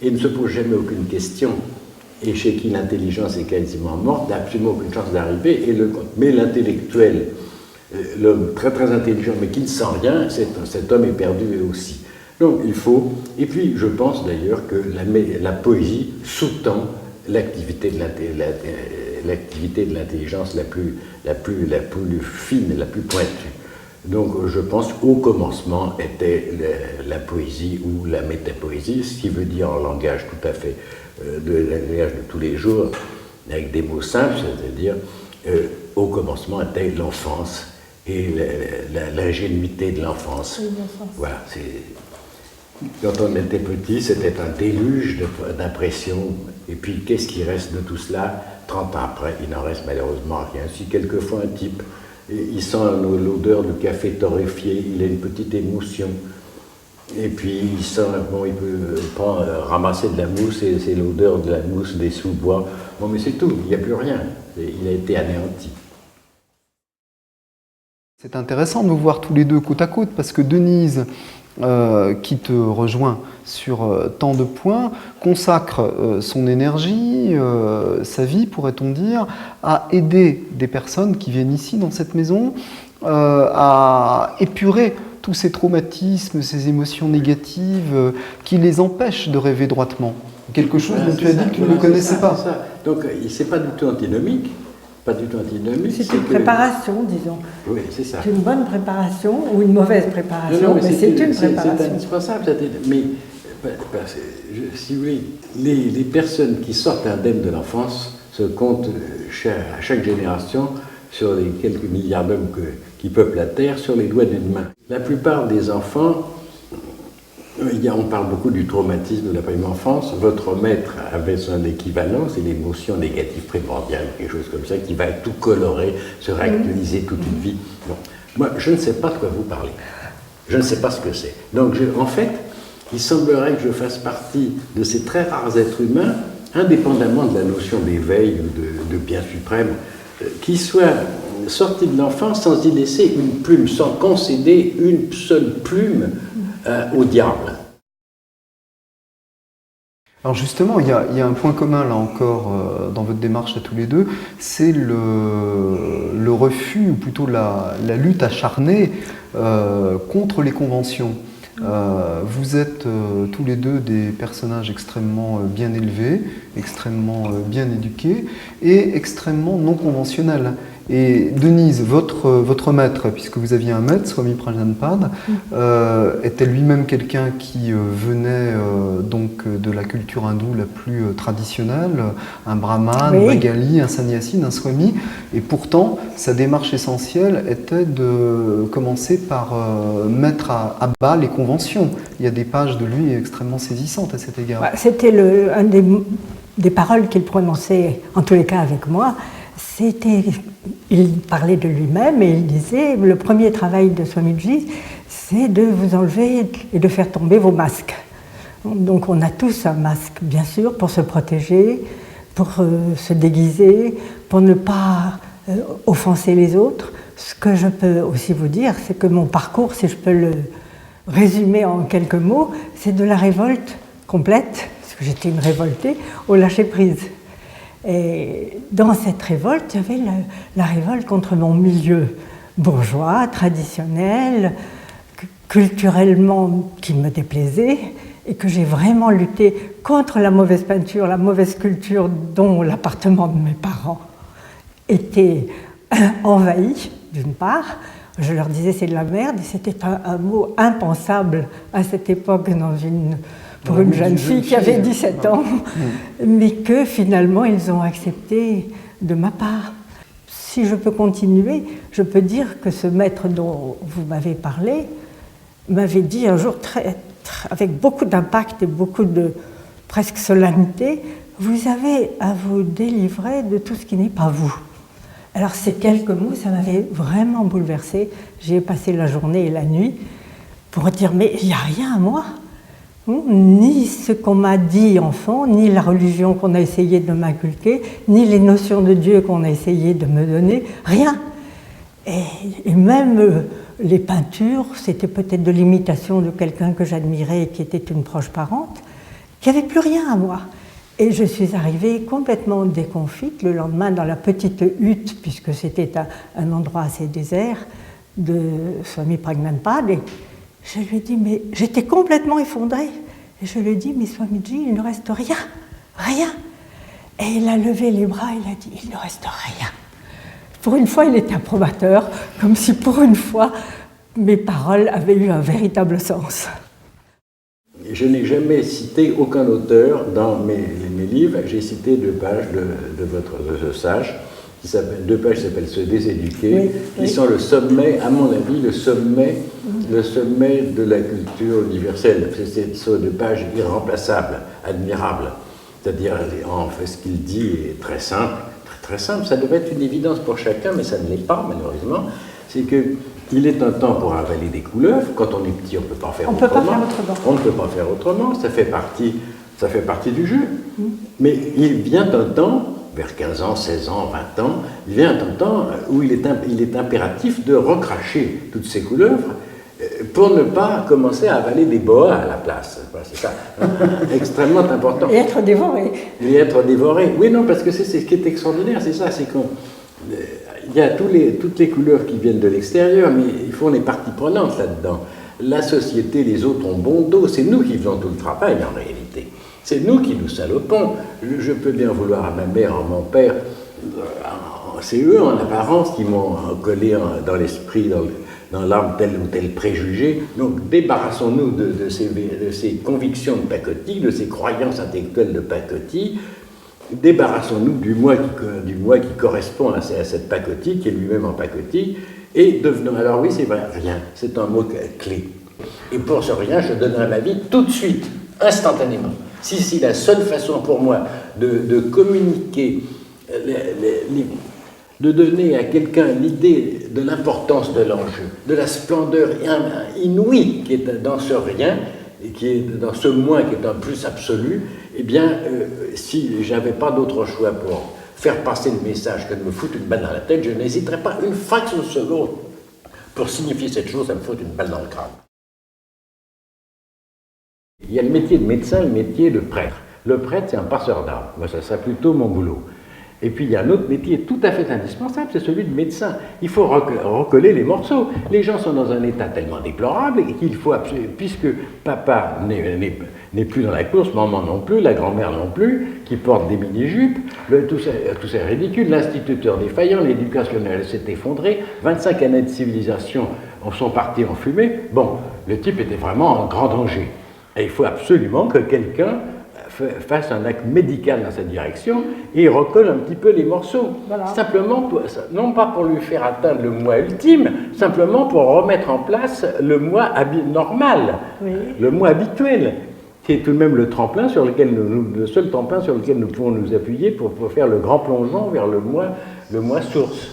et ne se pose jamais aucune question, et chez qui l'intelligence est quasiment morte, n'a absolument aucune chance d'arriver, mais l'intellectuel, l'homme très très intelligent mais qui ne sent rien, cet homme est perdu aussi. Donc il faut, et puis je pense d'ailleurs que la poésie sous-tend l'activité de l'intelligence la plus fine, la plus pointue. Donc je pense qu'au commencement était la poésie ou la métapoésie, ce qui veut dire en langage tout à fait de langage de tous les jours, avec des mots simples, c'est-à-dire au commencement était l'enfance et l'ingénuité de l'enfance. Voilà, quand on était petit, c'était un déluge d'impressions, et puis qu'est-ce qui reste de tout cela 30 ans après? Il n'en reste malheureusement rien. Si quelquefois un type, il sent l'odeur du café torréfié, il a une petite émotion, et puis il sent, bon, il peut ramasser de la mousse, et c'est l'odeur de la mousse des sous-bois. Bon, mais c'est tout, il n'y a plus rien, il a été anéanti. C'est intéressant de nous voir tous les deux côte à côte, parce que Denise, qui te rejoint sur tant de points, consacre son énergie, sa vie, pourrait-on dire, à aider des personnes qui viennent ici, dans cette maison, à épurer tous ces traumatismes, ces émotions négatives qui les empêchent de rêver droitement. Quelque chose dont tu as dit que tu ne connaissais pas. Donc, c'est pas du tout antinomique. Pas du tout antinomique. C'est une préparation, disons. Oui, c'est ça. C'est une bonne préparation ou une mauvaise préparation, mais c'est une préparation. C'est indispensable. Mais, si vous voulez, les personnes qui sortent indemnes de l'enfance se comptent à chaque génération sur les quelques milliards d'hommes qui peuplent la Terre sur les doigts d'une main. La plupart des enfants, on parle beaucoup du traumatisme de la première enfance. Votre maître avait son équivalent, c'est l'émotion négative primordiale, quelque chose comme ça, qui va tout colorer, se réactualiser toute une vie. Bon. Moi, je ne sais pas de quoi vous parlez. Je ne sais pas ce que c'est. Donc, en fait, il semblerait que je fasse partie de ces très rares êtres humains, indépendamment de la notion d'éveil ou de bien suprême, qui soient sortis de l'enfance sans y laisser une plume, sans concéder une seule plume au diable. Alors justement, il y a un point commun là encore dans votre démarche à tous les deux, c'est le refus, ou plutôt la lutte acharnée contre les conventions. Vous êtes tous les deux des personnages extrêmement bien élevés, extrêmement bien éduqués et extrêmement non conventionnels. Et Denise, votre maître, puisque vous aviez un maître, Swami Prajanpad, était lui-même quelqu'un qui venait donc de la culture hindoue la plus traditionnelle, un brahman, un bagali, un sannyasi, un swami, et pourtant sa démarche essentielle était de commencer par mettre à bas les conventions. Il y a des pages de lui extrêmement saisissantes à cet égard. C'était un des paroles qu'il prononçait, en tous les cas avec moi. Il parlait de lui-même et il disait, le premier travail de Swamiji, c'est de vous enlever et de faire tomber vos masques. Donc on a tous un masque, bien sûr, pour se protéger, pour se déguiser, pour ne pas offenser les autres. Ce que je peux aussi vous dire, c'est que mon parcours, si je peux le résumer en quelques mots, c'est de la révolte complète, parce que j'étais une révoltée, au lâcher-prise. Et dans cette révolte, il y avait la révolte contre mon milieu bourgeois, traditionnel, culturellement qui me déplaisait, et que j'ai vraiment lutté contre la mauvaise peinture, la mauvaise culture dont l'appartement de mes parents était envahi, d'une part. Je leur disais c'est de la merde, et c'était un mot impensable à cette époque pour une jeune fille qui avait 17 ans, mais que finalement ils ont accepté de ma part. Si je peux continuer, je peux dire que ce maître dont vous m'avez parlé m'avait dit un jour, avec beaucoup d'impact et beaucoup de presque solennité, vous avez à vous délivrer de tout ce qui n'est pas vous. Alors ces quelques mots, ça m'avait vraiment bouleversée. J'ai passé la journée et la nuit pour dire, mais il n'y a rien à moi. Ni ce qu'on m'a dit enfant, ni la religion qu'on a essayé de m'inculquer, ni les notions de Dieu qu'on a essayé de me donner, rien. Et même les peintures, c'était peut-être de l'imitation de quelqu'un que j'admirais et qui était une proche parente, qu'il n'y avait plus rien à moi. Et je suis arrivée complètement déconfite le lendemain dans la petite hutte, puisque c'était un endroit assez désert, de Swami Pragnanpad. Et je lui ai dit, mais j'étais complètement effondrée. Et je lui ai dit, mais Swamiji, il ne reste rien, rien. Et il a levé les bras, il a dit, il ne reste rien. Pour une fois, il était approbateur, comme si pour une fois, mes paroles avaient eu un véritable sens. Je n'ai jamais cité aucun auteur dans mes livres. J'ai cité 2 pages de ce sage, deux pages qui s'appellent Se déséduquer, qui sont le sommet, à mon avis, le sommet de la culture universelle. Ce sont 2 pages irremplaçables, admirables. C'est-à-dire, en fait, ce qu'il dit est très simple, très simple. Ça devrait être une évidence pour chacun, mais ça ne l'est pas, malheureusement. C'est qu'il est un temps pour avaler des couleuvres. Quand on est petit, on ne peut pas faire autrement. On ne peut pas faire autrement. Ça fait partie du jeu. Mais il vient un temps, vers 15 ans, 16 ans, 20 ans, il vient un temps où il est impératif de recracher toutes ces couleuvres pour ne pas commencer à avaler des boas à la place. C'est ça, extrêmement important. Et être dévoré. Et être dévoré. Oui, non, parce que c'est ce qui est extraordinaire, c'est ça, c'est qu'il y a toutes les couleurs qui viennent de l'extérieur, mais il faut les parties prenantes là-dedans. La société, les autres ont bon dos, c'est nous qui faisons tout le travail en réalité. C'est nous qui nous salopons. Je peux bien vouloir à ma mère, à mon père, c'est eux en apparence qui m'ont collé dans l'esprit, dans l'âme tel ou tel préjugé. Donc débarrassons-nous de ces convictions de pacotille, de ces croyances intellectuelles de pacotille. Débarrassons-nous du moi qui correspond à cette pacotille, qui est lui-même en pacotille, et devenons, alors oui c'est vrai, rien, c'est un mot clé. Et pour ce rien, je donnerai ma vie tout de suite, instantanément. Si la seule façon pour moi de communiquer, de donner à quelqu'un l'idée de l'importance de l'enjeu, de la splendeur inouïe qui est dans ce rien, et qui est dans ce moi qui est un plus absolu, eh bien, si j'avais pas d'autre choix pour faire passer le message que de me foutre une balle dans la tête, je n'hésiterais pas une fraction de seconde pour signifier cette chose, à me foutre une balle dans le crâne. Il y a le métier de médecin, le métier de prêtre. Le prêtre, c'est un passeur d'âme. Moi, ça serait plutôt mon boulot. Et puis, il y a un autre métier tout à fait indispensable, c'est celui de médecin. Il faut recoller les morceaux. Les gens sont dans un état tellement déplorable qu'il faut absolument... Puisque papa n'est plus dans la course, maman non plus, la grand-mère non plus, qui porte des mini-jupes, tout ça est ridicule. L'instituteur défaillant, l'éducationnel s'est effondré, 25 années de civilisation sont parties en fumée. Bon, le type était vraiment en grand danger. Et il faut absolument que quelqu'un fasse un acte médical dans cette direction et recolle un petit peu les morceaux. Voilà. Simplement, non pas pour lui faire atteindre le moi ultime, simplement pour remettre en place le moi normal, oui. Le moi habituel, qui est tout de même le tremplin sur lequel le seul tremplin sur lequel nous pouvons nous appuyer pour faire le grand plongeon vers le moi source.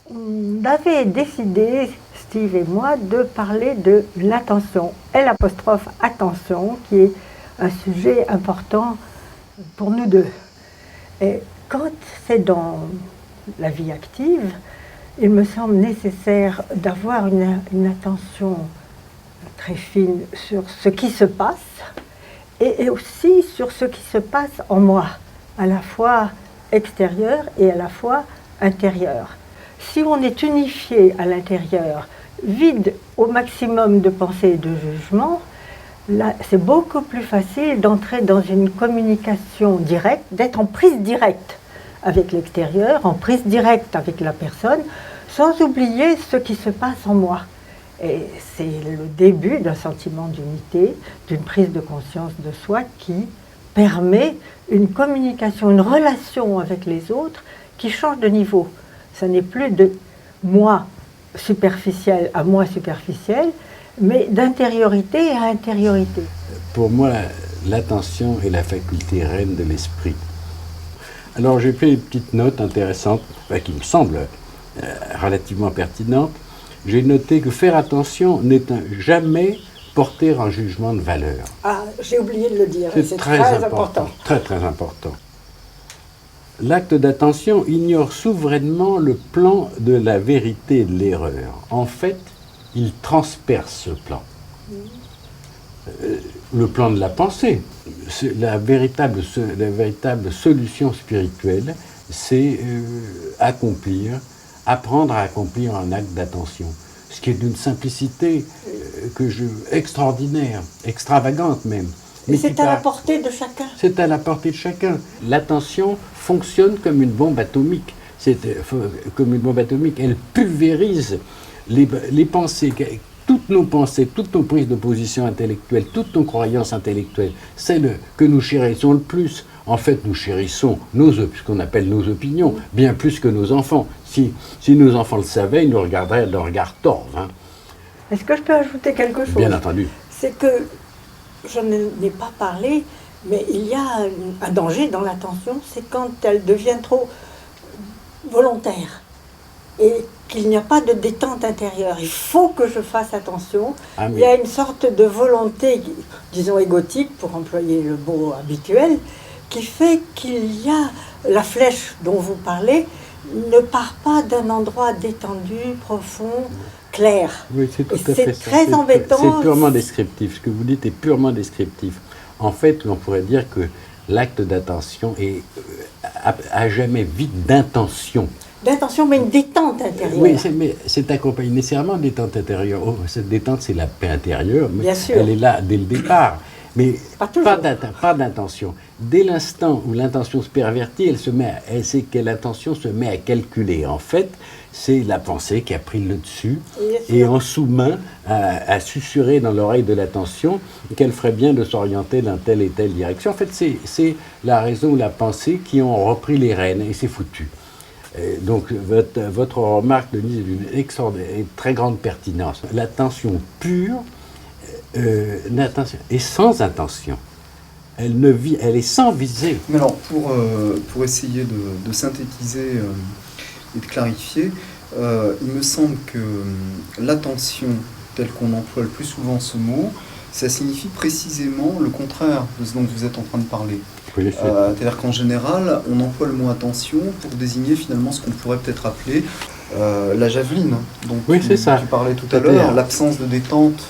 On avait décidé, Steve et moi, de parler de l'attention, L''attention, qui est un sujet important pour nous deux. Et quand c'est dans la vie active, il me semble nécessaire d'avoir une attention très fine sur ce qui se passe et aussi sur ce qui se passe en moi, à la fois extérieur et à la fois intérieur. Si on est unifié à l'intérieur, vide au maximum de pensée et de jugement, là, c'est beaucoup plus facile d'entrer dans une communication directe, d'être en prise directe avec l'extérieur, en prise directe avec la personne, sans oublier ce qui se passe en moi. Et c'est le début d'un sentiment d'unité, d'une prise de conscience de soi qui permet une communication, une relation avec les autres qui change de niveau. Ce n'est plus de moi superficiel à moi superficiel, mais d'intériorité à intériorité. Pour moi, l'attention est la faculté reine de l'esprit. Alors j'ai fait une petite note intéressante, qui me semble relativement pertinente. J'ai noté que faire attention n'est jamais porter un jugement de valeur. Ah, j'ai oublié de le dire, c'est très important. Très très important. L'acte d'attention ignore souverainement le plan de la vérité et de l'erreur. En fait, il transperce ce plan. Le plan de la pensée. La véritable solution spirituelle, c'est apprendre à accomplir un acte d'attention. Ce qui est d'une simplicité extraordinaire, extravagante même. Mais c'est à la portée de chacun. C'est à la portée de chacun. L'attention fonctionne comme une bombe atomique. Comme une bombe atomique. Elle pulvérise les pensées, toutes nos pensées, toutes nos prises de position intellectuelle, toutes nos croyances intellectuelles, celles que nous chérissons le plus. En fait, nous chérissons ce qu'on appelle nos opinions, bien plus que nos enfants. Si nos enfants le savaient, ils nous regarderaient d'un regard torve. Hein. Est-ce que je peux ajouter quelque chose ? Bien entendu. C'est que, je n'en ai pas parlé, mais il y a un danger dans l'attention, c'est quand elle devient trop volontaire et qu'il n'y a pas de détente intérieure. Il faut que je fasse attention. Il y a une sorte de volonté, disons égotique, pour employer le mot habituel, qui fait qu'il y a la flèche dont vous parlez ne part pas d'un endroit détendu, profond, clair. Oui, c'est tout à fait ça. Très embêtant. C'est purement descriptif. Ce que vous dites est purement descriptif. En fait, on pourrait dire que l'acte d'attention est à jamais vide d'intention. D'intention, mais une détente intérieure. Oui, mais c'est accompagné nécessairement de détente intérieure. Oh, cette détente, c'est la paix intérieure, mais elle est là dès le départ. Mais pas d'intention. Dès l'instant où l'intention se pervertit, c'est que l'intention se met à calculer. En fait, c'est la pensée qui a pris le dessus et en sous-main a susurré dans l'oreille de l'attention qu'elle ferait bien de s'orienter dans telle et telle direction. En fait, c'est la raison ou la pensée qui ont repris les rênes et c'est foutu. Donc votre remarque, Denise, est d'une très grande pertinence. L'attention pure est sans intention. Elle est sans visée. Mais alors, pour essayer de synthétiser et de clarifier, il me semble que l'attention, telle qu'on emploie le plus souvent ce mot, ça signifie précisément le contraire de ce dont vous êtes en train de parler. C'est-à-dire qu'en général, on emploie le mot attention pour désigner finalement ce qu'on pourrait peut-être appeler la javeline, dont tu parlais tout à l'heure, l'absence de détente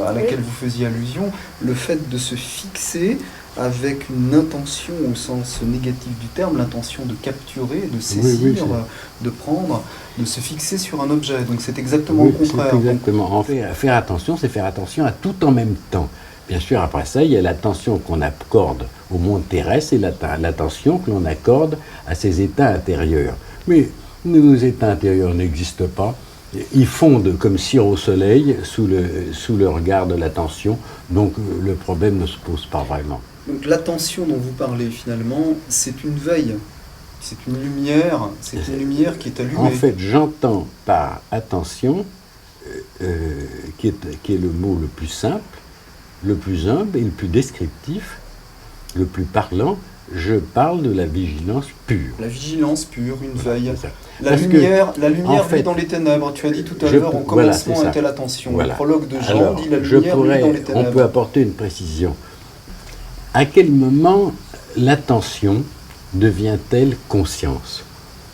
à laquelle vous faisiez allusion, le fait de se fixer avec une intention au sens négatif du terme, l'intention de capturer, de saisir, de prendre, de se fixer sur un objet. Donc c'est exactement le contraire. C'est exactement. En fait, faire attention, c'est faire attention à tout en même temps. Bien sûr, après ça, il y a l'attention qu'on accorde au monde terrestre et l'attention que l'on accorde à ses états intérieurs. Mais nos états intérieurs n'existent pas. Ils fondent comme cire au soleil sous le regard de l'attention. Donc le problème ne se pose pas vraiment. Donc l'attention dont vous parlez finalement, c'est une veille. C'est une lumière qui est allumée. En fait, j'entends par attention, qui est le mot le plus simple, le plus humble et le plus descriptif, le plus parlant, je parle de la vigilance pure. La vigilance pure, une veille. La lumière brille dans les ténèbres. Tu as dit tout à l'heure, en commencement était l'attention. Voilà. Le prologue de Jean dit la lumière brille dans les ténèbres. On peut apporter une précision. À quel moment l'attention devient-elle conscience ?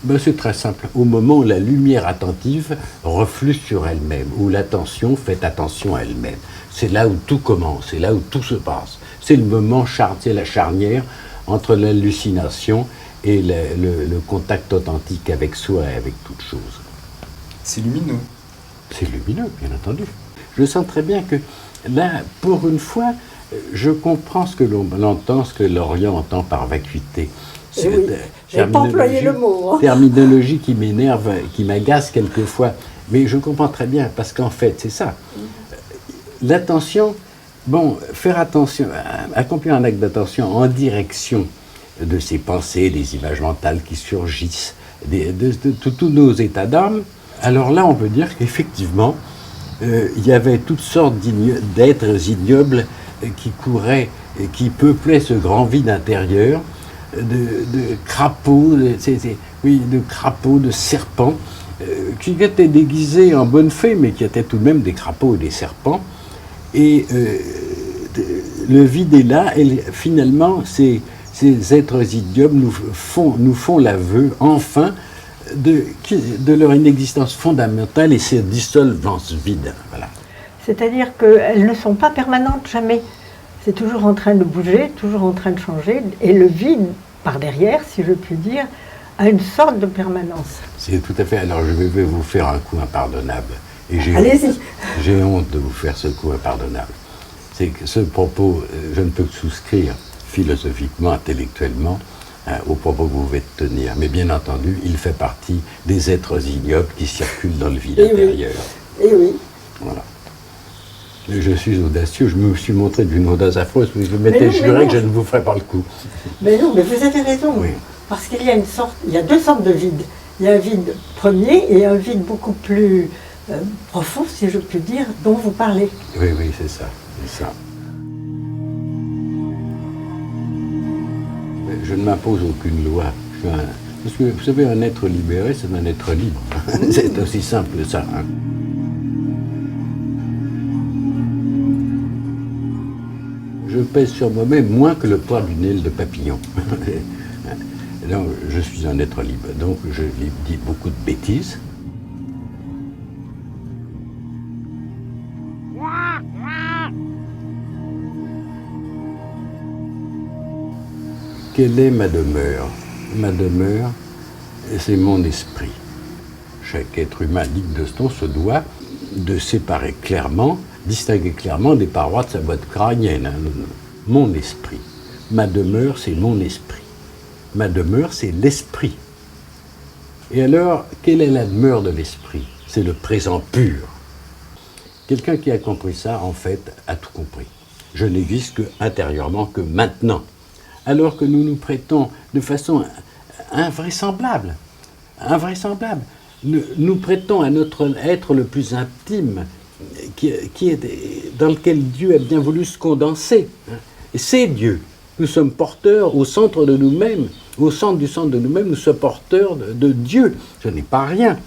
Ben, c'est très simple. Au moment où la lumière attentive reflue sur elle-même, où l'attention fait attention à elle-même. C'est là où tout commence, c'est là où tout se passe. C'est le moment, c'est la charnière entre l'hallucination et le contact authentique avec soi et avec toute chose. C'est lumineux. C'est lumineux, bien entendu. Je sens très bien que là, pour une fois, je comprends ce que l'on entend, ce que l'Orient entend par vacuité. C'est oui, je n'ai pas employé le mot. Terminologie qui m'énerve, qui m'agace quelquefois. Mais je comprends très bien, parce qu'en fait, c'est ça. L'attention, faire attention, accomplir un acte d'attention en direction de ces pensées, des images mentales qui surgissent, de tous nos états d'âme, alors là, on peut dire qu'effectivement, il y avait toutes sortes d'êtres ignobles qui couraient, et qui peuplaient ce grand vide intérieur, de crapauds, de serpents, qui étaient déguisés en bonnes fées, mais qui étaient tout de même des crapauds et des serpents. Et le vide est là, et finalement, ces êtres ignobles nous font l'aveu, enfin, de leur inexistence fondamentale et se dissolvent dans ce vide. Voilà. C'est-à-dire qu'elles ne sont pas permanentes jamais. C'est toujours en train de bouger, toujours en train de changer, et le vide, par derrière, si je puis dire, a une sorte de permanence. C'est tout à fait. Alors je vais vous faire un coup impardonnable. Et allez-y. J'ai honte de vous faire ce coup impardonnable. C'est que ce propos, je ne peux que souscrire philosophiquement, intellectuellement, au propos que vous venez de tenir. Mais bien entendu, il fait partie des êtres ignobles qui circulent dans le vide intérieur. Oui. Et oui. Voilà. Je suis audacieux, je me suis montré d'une audace affreuse, mais je m'étais juré que je ne vous ferais pas le coup. Mais non, mais vous avez raison. Oui. Parce qu'il y a deux sortes de vides. Il y a un vide premier et un vide beaucoup plus profond, si je puis dire, dont vous parlez. Oui, c'est ça. Je ne m'impose aucune loi. Parce que vous savez, un être libéré, c'est un être libre. C'est aussi simple ça. Hein. Je pèse sur moi-même moins que le poids d'une aile de papillon. Donc, je suis un être libre, donc je dis beaucoup de bêtises. Quelle est ma demeure? Ma demeure, c'est mon esprit. Chaque être humain digne de ce nom se doit de séparer clairement, distinguer clairement des parois de sa boîte crânienne. Mon esprit. Ma demeure, c'est mon esprit. Ma demeure, c'est l'esprit. Et alors, quelle est la demeure de l'esprit? C'est le présent pur. Quelqu'un qui a compris ça, en fait, a tout compris. Je n'existe que intérieurement, que maintenant. Alors que nous nous prêtons de façon invraisemblable, nous prêtons à notre être le plus intime, dans lequel Dieu a bien voulu se condenser. Et c'est Dieu. Nous sommes porteurs au centre de nous-mêmes, au centre du centre de nous-mêmes, nous sommes porteurs de Dieu. Ce n'est pas rien.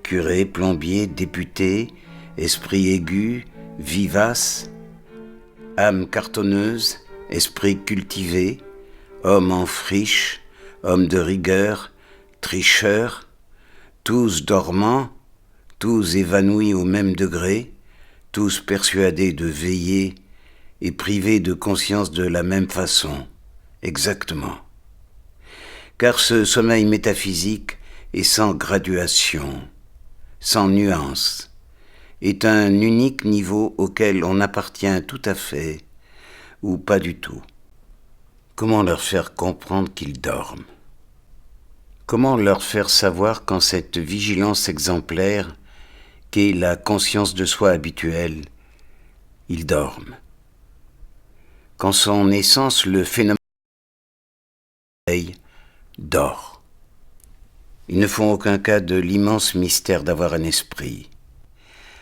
Curé, plombier, député, esprit aigu, vivace, âme cartonneuse, esprit cultivé, homme en friche, homme de rigueur, tricheur, tous dormants, tous évanouis au même degré, tous persuadés de veiller et privés de conscience de la même façon, exactement. Car ce sommeil métaphysique est sans graduation, sans nuance, est un unique niveau auquel on appartient tout à fait ou pas du tout. Comment leur faire comprendre qu'ils dorment? Comment leur faire savoir qu'en cette vigilance exemplaire qu'est la conscience de soi habituelle, ils dorment? Qu'en son essence, le phénomène dort. Ils ne font aucun cas de l'immense mystère d'avoir un esprit.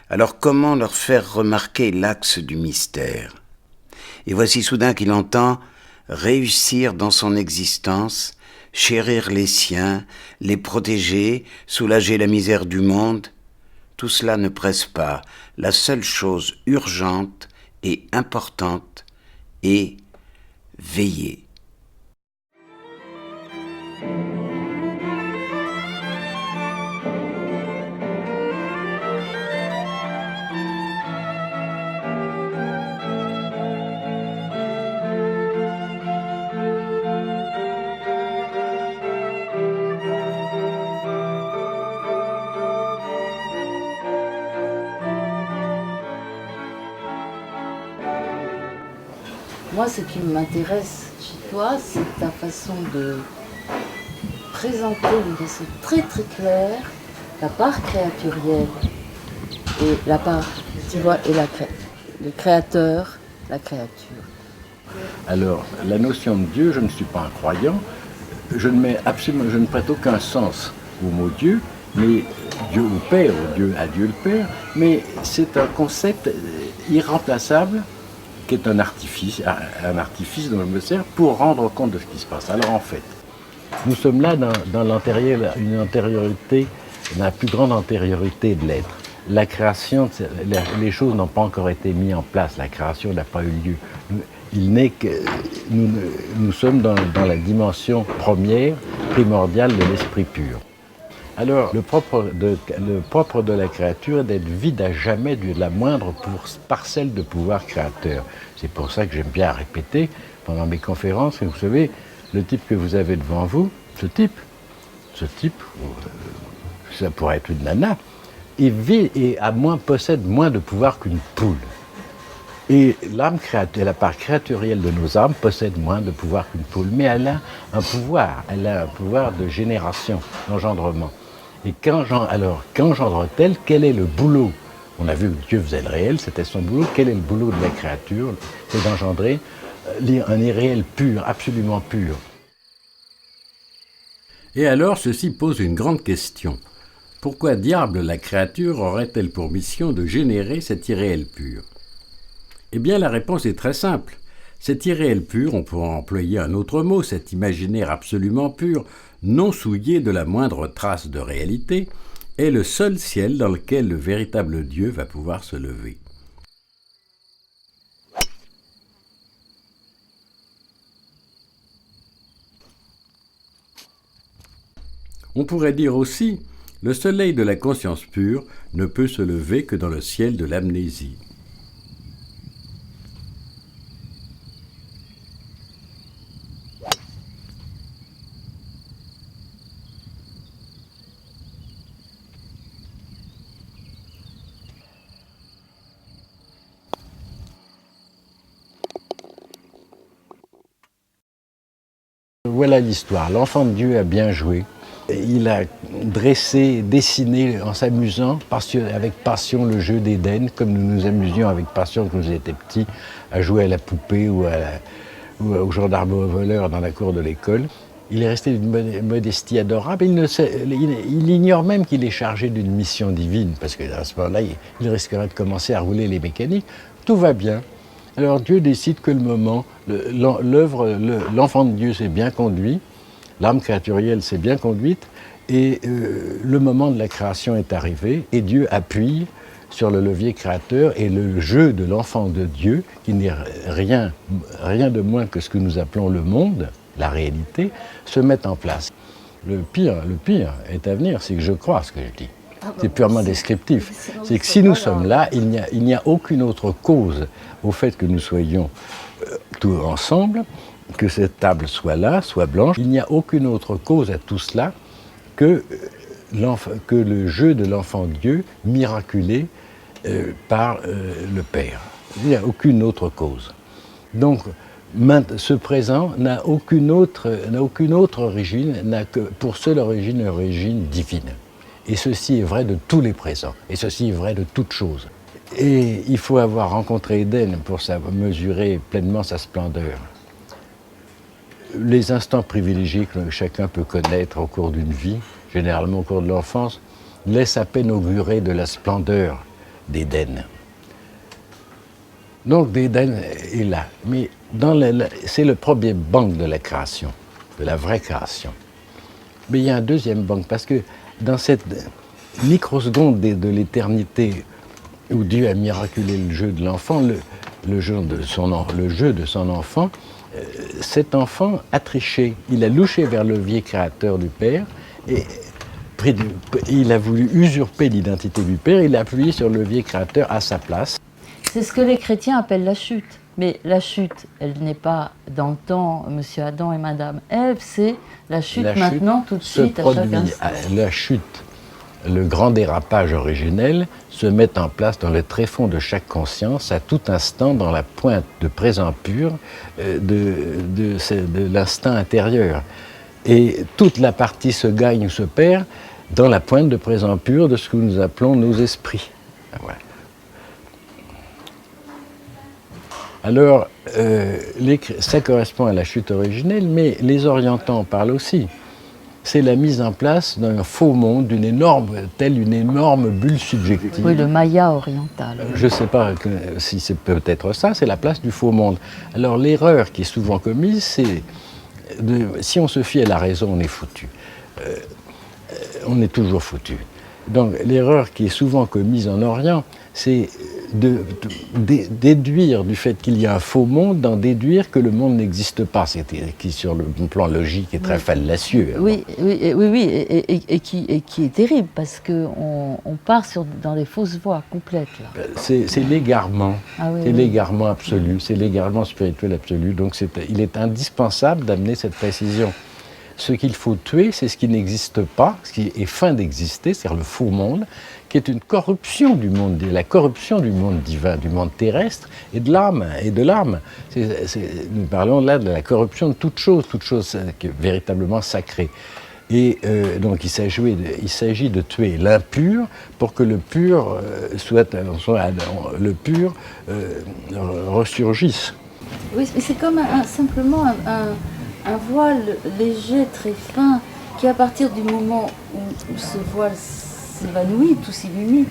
Alors comment leur faire remarquer l'axe du mystère? Et voici soudain qu'il entend réussir dans son existence, chérir les siens, les protéger, soulager la misère du monde, tout cela ne presse pas. La seule chose urgente et importante est veiller. Moi, ce qui m'intéresse chez toi, c'est ta façon de présenter d'une façon très très claire la part créaturielle et la part, tu vois, et le créateur, la créature. Alors, la notion de Dieu, je ne suis pas un croyant, je ne prête aucun sens au mot Dieu, mais Dieu au Père, ou Dieu à Dieu le Père, mais c'est un concept irremplaçable qui est un artifice dont je me sers pour rendre compte de ce qui se passe. Alors en fait, nous sommes là dans une antériorité, la plus grande antériorité de l'être. La création, les choses n'ont pas encore été mises en place, la création n'a pas eu lieu. Il n'est que nous sommes dans la dimension première, primordiale de l'esprit pur. Alors, le propre de la créature est d'être vide à jamais de la moindre parcelle de pouvoir créateur. C'est pour ça que j'aime bien répéter pendant mes conférences, que vous savez, le type que vous avez devant vous, ce type, ça pourrait être une nana, il vit et possède moins de pouvoir qu'une poule. Et l'âme créature, la part créaturielle de nos âmes possède moins de pouvoir qu'une poule, mais elle a un pouvoir de génération, d'engendrement. Et qu'engendre-t-elle? Quel est le boulot? On a vu que Dieu faisait le réel, c'était son boulot. Quel est le boulot de la créature? C'est d'engendrer un irréel pur, absolument pur. Et alors, ceci pose une grande question. Pourquoi diable la créature aurait-elle pour mission de générer cet irréel pur? Eh bien, la réponse est très simple. Cet irréel pur, on pourra employer un autre mot, cet imaginaire absolument pur, non souillé de la moindre trace de réalité, est le seul ciel dans lequel le véritable Dieu va pouvoir se lever. On pourrait dire aussi, le soleil de la conscience pure ne peut se lever que dans le ciel de l'amnésie. Voilà l'histoire. L'enfant de Dieu a bien joué. Il a dessiné en s'amusant, avec passion, le jeu d'Éden, comme nous nous amusions avec passion quand nous étions petits, à jouer à la poupée ou au gendarme voleur dans la cour de l'école. Il est resté d'une modestie adorable. Il ignore même qu'il est chargé d'une mission divine, parce qu'à ce moment-là, il risquerait de commencer à rouler les mécaniques. Tout va bien. Alors Dieu décide que le moment, l'enfant de Dieu s'est bien conduit, l'âme créaturielle s'est bien conduite, et le moment de la création est arrivé, et Dieu appuie sur le levier créateur, et le jeu de l'enfant de Dieu, qui n'est rien de moins que ce que nous appelons le monde, la réalité, se met en place. Le pire est à venir, c'est que je crois ce que je dis. C'est purement descriptif. C'est que si nous sommes là, il n'y a aucune autre cause au fait que nous soyons tous ensemble, que cette table soit là, soit blanche. Il n'y a aucune autre cause à tout cela que le jeu de l'enfant Dieu miraculé par le Père. Il n'y a aucune autre cause. Donc, ce présent n'a aucune autre origine, n'a que pour seule origine une origine divine. Et ceci est vrai de tous les présents, et ceci est vrai de toutes choses. Et il faut avoir rencontré Éden pour mesurer pleinement sa splendeur. Les instants privilégiés que chacun peut connaître au cours d'une vie, généralement au cours de l'enfance, laissent à peine augurer de la splendeur d'Éden. Donc d'Éden est là, mais c'est le premier banc de la création, de la vraie création. Mais il y a un deuxième banc, parce que dans microseconde de l'éternité où Dieu a miraculé le jeu de l'enfant, le jeu de son enfant, cet enfant a triché. Il a louché vers le levier créateur du Père et il a voulu usurper l'identité du Père, il a appuyé sur le levier créateur à sa place. C'est ce que les chrétiens appellent la chute. Mais la chute, elle n'est pas dans le temps, Monsieur Adam et Madame Ève, c'est la chute maintenant, tout de suite, à chaque instant. La chute, le grand dérapage originel se met en place dans le tréfonds de chaque conscience, à tout instant, dans la pointe de présent pur de l'instinct intérieur. Et toute la partie se gagne ou se perd dans la pointe de présent pur de ce que nous appelons nos esprits. Voilà. Alors, ça correspond à la chute originelle, mais les orientants parlent aussi. C'est la mise en place d'un faux monde, telle une énorme bulle subjective. Oui, le Maya oriental. Je ne sais pas si c'est peut-être ça, c'est la place du faux monde. Alors l'erreur qui est souvent commise, c'est si on se fie à la raison, on est foutu. On est toujours foutu. Donc l'erreur qui est souvent commise en Orient, c'est de déduire du fait qu'il y a un faux monde, d'en déduire que le monde n'existe pas, qui sur le plan logique est très fallacieux. Oui, et qui est terrible, parce qu'on part dans des fausses voies complètes. C'est l'égarement, c'est l'égarement absolu, c'est l'égarement spirituel absolu, donc il est indispensable d'amener cette précision. Ce qu'il faut tuer, c'est ce qui n'existe pas, ce qui est fin d'exister, c'est-à-dire le faux monde, qui est une corruption du monde, la corruption du monde divin, du monde terrestre et de l'âme. Nous parlons là de la corruption de toute chose qui est véritablement sacrée. Et donc il s'agit de tuer l'impur pour que le pur ressurgisse. Oui, mais c'est comme simplement un voile léger, très fin, qui à partir du moment où ce voile s'évanouit, tout s'illumine.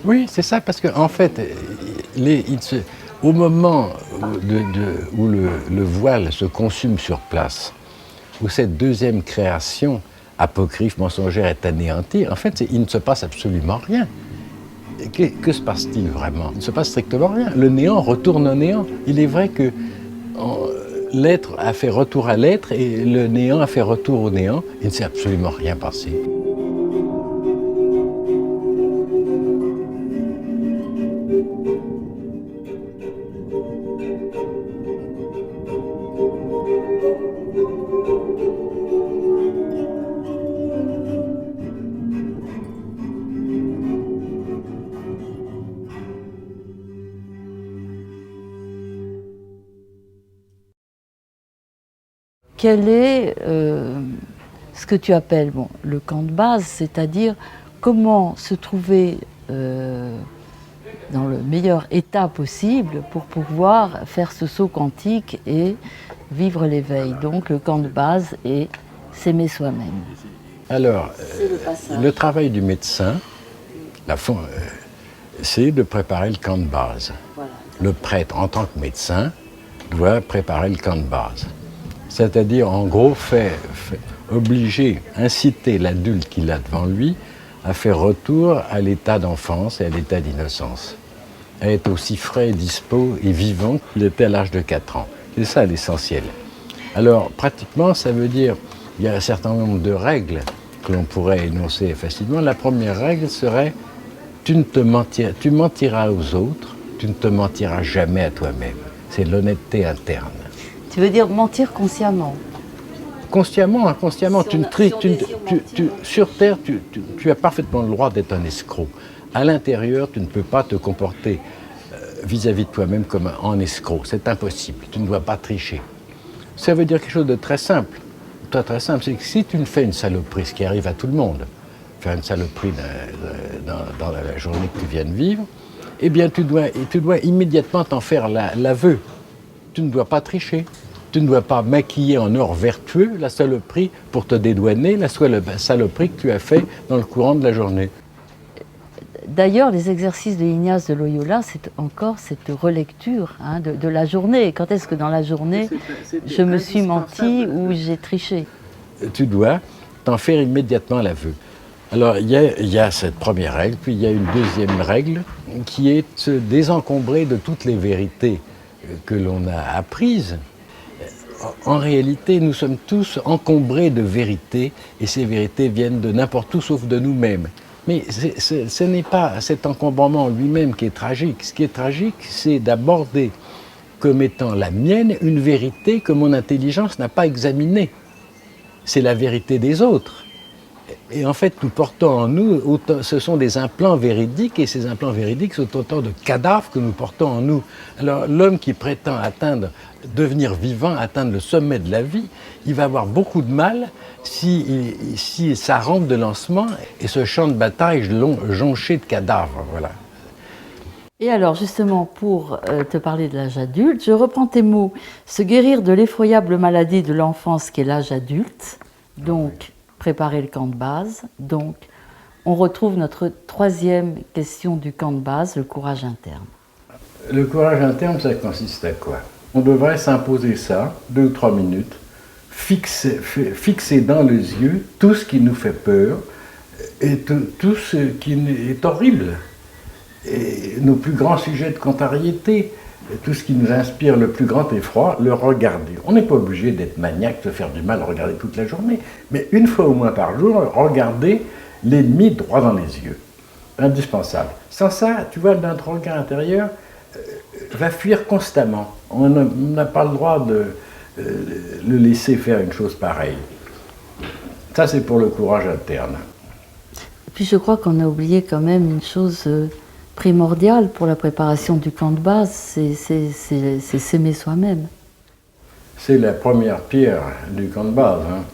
Oui, c'est ça, parce qu'en fait, au moment où le voile se consume sur place, où cette deuxième création apocryphe, mensongère est anéantie, en fait, il ne se passe absolument rien. Que se passe-t-il vraiment? Il ne se passe strictement rien. Le néant retourne au néant. Il est vrai que l'être a fait retour à l'être et le néant a fait retour au néant. Il ne s'est absolument rien passé. Quel est ce que tu appelles le camp de base, c'est-à-dire comment se trouver dans le meilleur état possible pour pouvoir faire ce saut quantique et vivre l'éveil. Donc le camp de base est s'aimer soi-même. Alors, le travail du médecin, c'est de préparer le camp de base. Voilà. Le prêtre, en tant que médecin, doit préparer le camp de base. C'est-à-dire, en gros, inciter l'adulte qu'il a devant lui à faire retour à l'état d'enfance et à l'état d'innocence. À être aussi frais, dispo et vivant qu'il était à l'âge de 4 ans. C'est ça l'essentiel. Alors, pratiquement, ça veut dire qu'il y a un certain nombre de règles que l'on pourrait énoncer facilement. La première règle serait tu mentiras aux autres, tu ne te mentiras jamais à toi-même. C'est l'honnêteté interne. Tu veux dire mentir consciemment? Consciemment, inconsciemment, sur Terre, tu as parfaitement le droit d'être un escroc. À l'intérieur, tu ne peux pas te comporter vis-à-vis de toi-même comme un escroc. C'est impossible. Tu ne dois pas tricher. Ça veut dire quelque chose de très simple. Très simple, c'est que si tu me fais une saloperie, ce qui arrive à tout le monde, faire une saloperie dans la journée que tu viens de vivre, eh bien tu dois immédiatement t'en faire l'aveu. Tu ne dois pas tricher. Tu ne dois pas maquiller en or vertueux la saloperie pour te dédouaner la saloperie que tu as fait dans le courant de la journée. D'ailleurs, les exercices de Ignace de Loyola, c'est encore cette relecture de la journée. Quand est-ce que dans la journée, je me suis menti ou j'ai triché? Tu dois t'en faire immédiatement l'aveu. Alors, il y a cette première règle, puis il y a une deuxième règle qui est de se désencombrer de toutes les vérités que l'on a apprises. En réalité, nous sommes tous encombrés de vérités, et ces vérités viennent de n'importe où sauf de nous-mêmes. Mais ce n'est pas cet encombrement lui-même qui est tragique. Ce qui est tragique, c'est d'aborder comme étant la mienne une vérité que mon intelligence n'a pas examinée. C'est la vérité des autres. Et en fait, nous portons en nous, ce sont des implants véridiques, et ces implants véridiques sont autant de cadavres que nous portons en nous. Alors, l'homme qui prétend devenir vivant, atteindre le sommet de la vie, il va avoir beaucoup de mal si sa rampe de lancement est ce champ de bataille jonché de cadavres. Voilà. Et alors, justement, pour te parler de l'âge adulte, je reprends tes mots. Se guérir de l'effroyable maladie de l'enfance qu'est l'âge adulte, donc préparer le camp de base. Donc, on retrouve notre troisième question du camp de base, le courage interne. Le courage interne, ça consiste à quoi? On devrait s'imposer ça, 2 ou 3 minutes, fixer dans les yeux tout ce qui nous fait peur et tout ce qui est horrible. Et nos plus grands sujets de contrariété, tout ce qui nous inspire le plus grand effroi, le regarder. On n'est pas obligé d'être maniaque, de faire du mal, regarder toute la journée, mais une fois au moins par jour, regarder l'ennemi droit dans les yeux. Indispensable. Sans ça, tu vois, notre regard intérieur va fuir constamment. On n'a pas le droit de le laisser faire une chose pareille. Ça, c'est pour le courage interne. Et puis je crois qu'on a oublié quand même une chose primordiale pour la préparation du camp de base, c'est s'aimer soi-même. C'est la première pierre du camp de base, hein.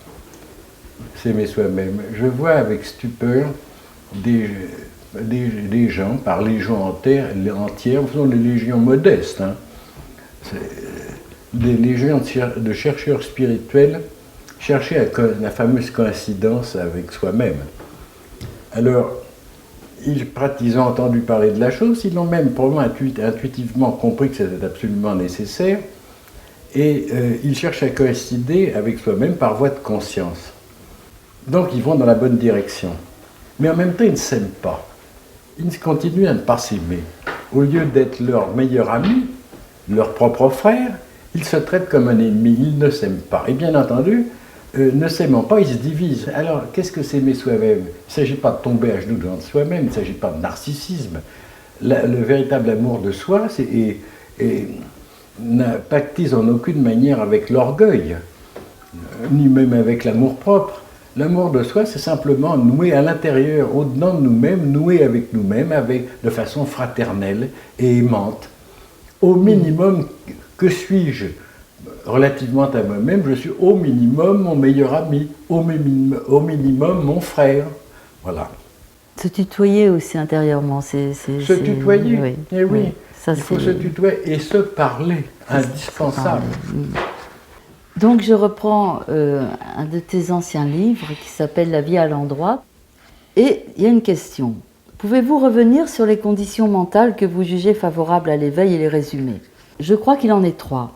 S'aimer soi-même. Je vois avec stupeur des gens, par légions entières, ce sont des légions modestes, hein. Des légions de chercheurs spirituels chercher la fameuse coïncidence avec soi-même. Alors, ils ont entendu parler de la chose, ils l'ont même probablement intuitivement compris que c'était absolument nécessaire, et ils cherchent à coïncider avec soi-même par voie de conscience. Donc ils vont dans la bonne direction. Mais en même temps, ils ne s'aiment pas. Ils continuent à ne pas s'aimer. Au lieu d'être leur meilleur ami, leur propre frère, ils se traitent comme un ennemi, ils ne s'aiment pas. Et bien entendu, ne s'aimant pas, ils se divisent. Alors, qu'est-ce que s'aimer soi-même? Il ne s'agit pas de tomber à genoux devant soi-même, il ne s'agit pas de narcissisme. Le véritable amour de soi pactise en aucune manière avec l'orgueil, ni même avec l'amour-propre. L'amour de soi, c'est simplement nouer à l'intérieur, au-dedans de nous-mêmes, nouer avec nous-mêmes, de façon fraternelle et aimante. Au minimum, que suis-je relativement à moi-même? Je suis au minimum mon meilleur ami, au minimum mon frère. Voilà. Se tutoyer aussi intérieurement, se tutoyer, oui. Eh oui. Ça, il faut se tutoyer et se parler, indispensable. Donc je reprends un de tes anciens livres qui s'appelle La vie à l'endroit, et il y a une question. Pouvez-vous revenir sur les conditions mentales que vous jugez favorables à l'éveil et les résumer? Je crois qu'il en est 3.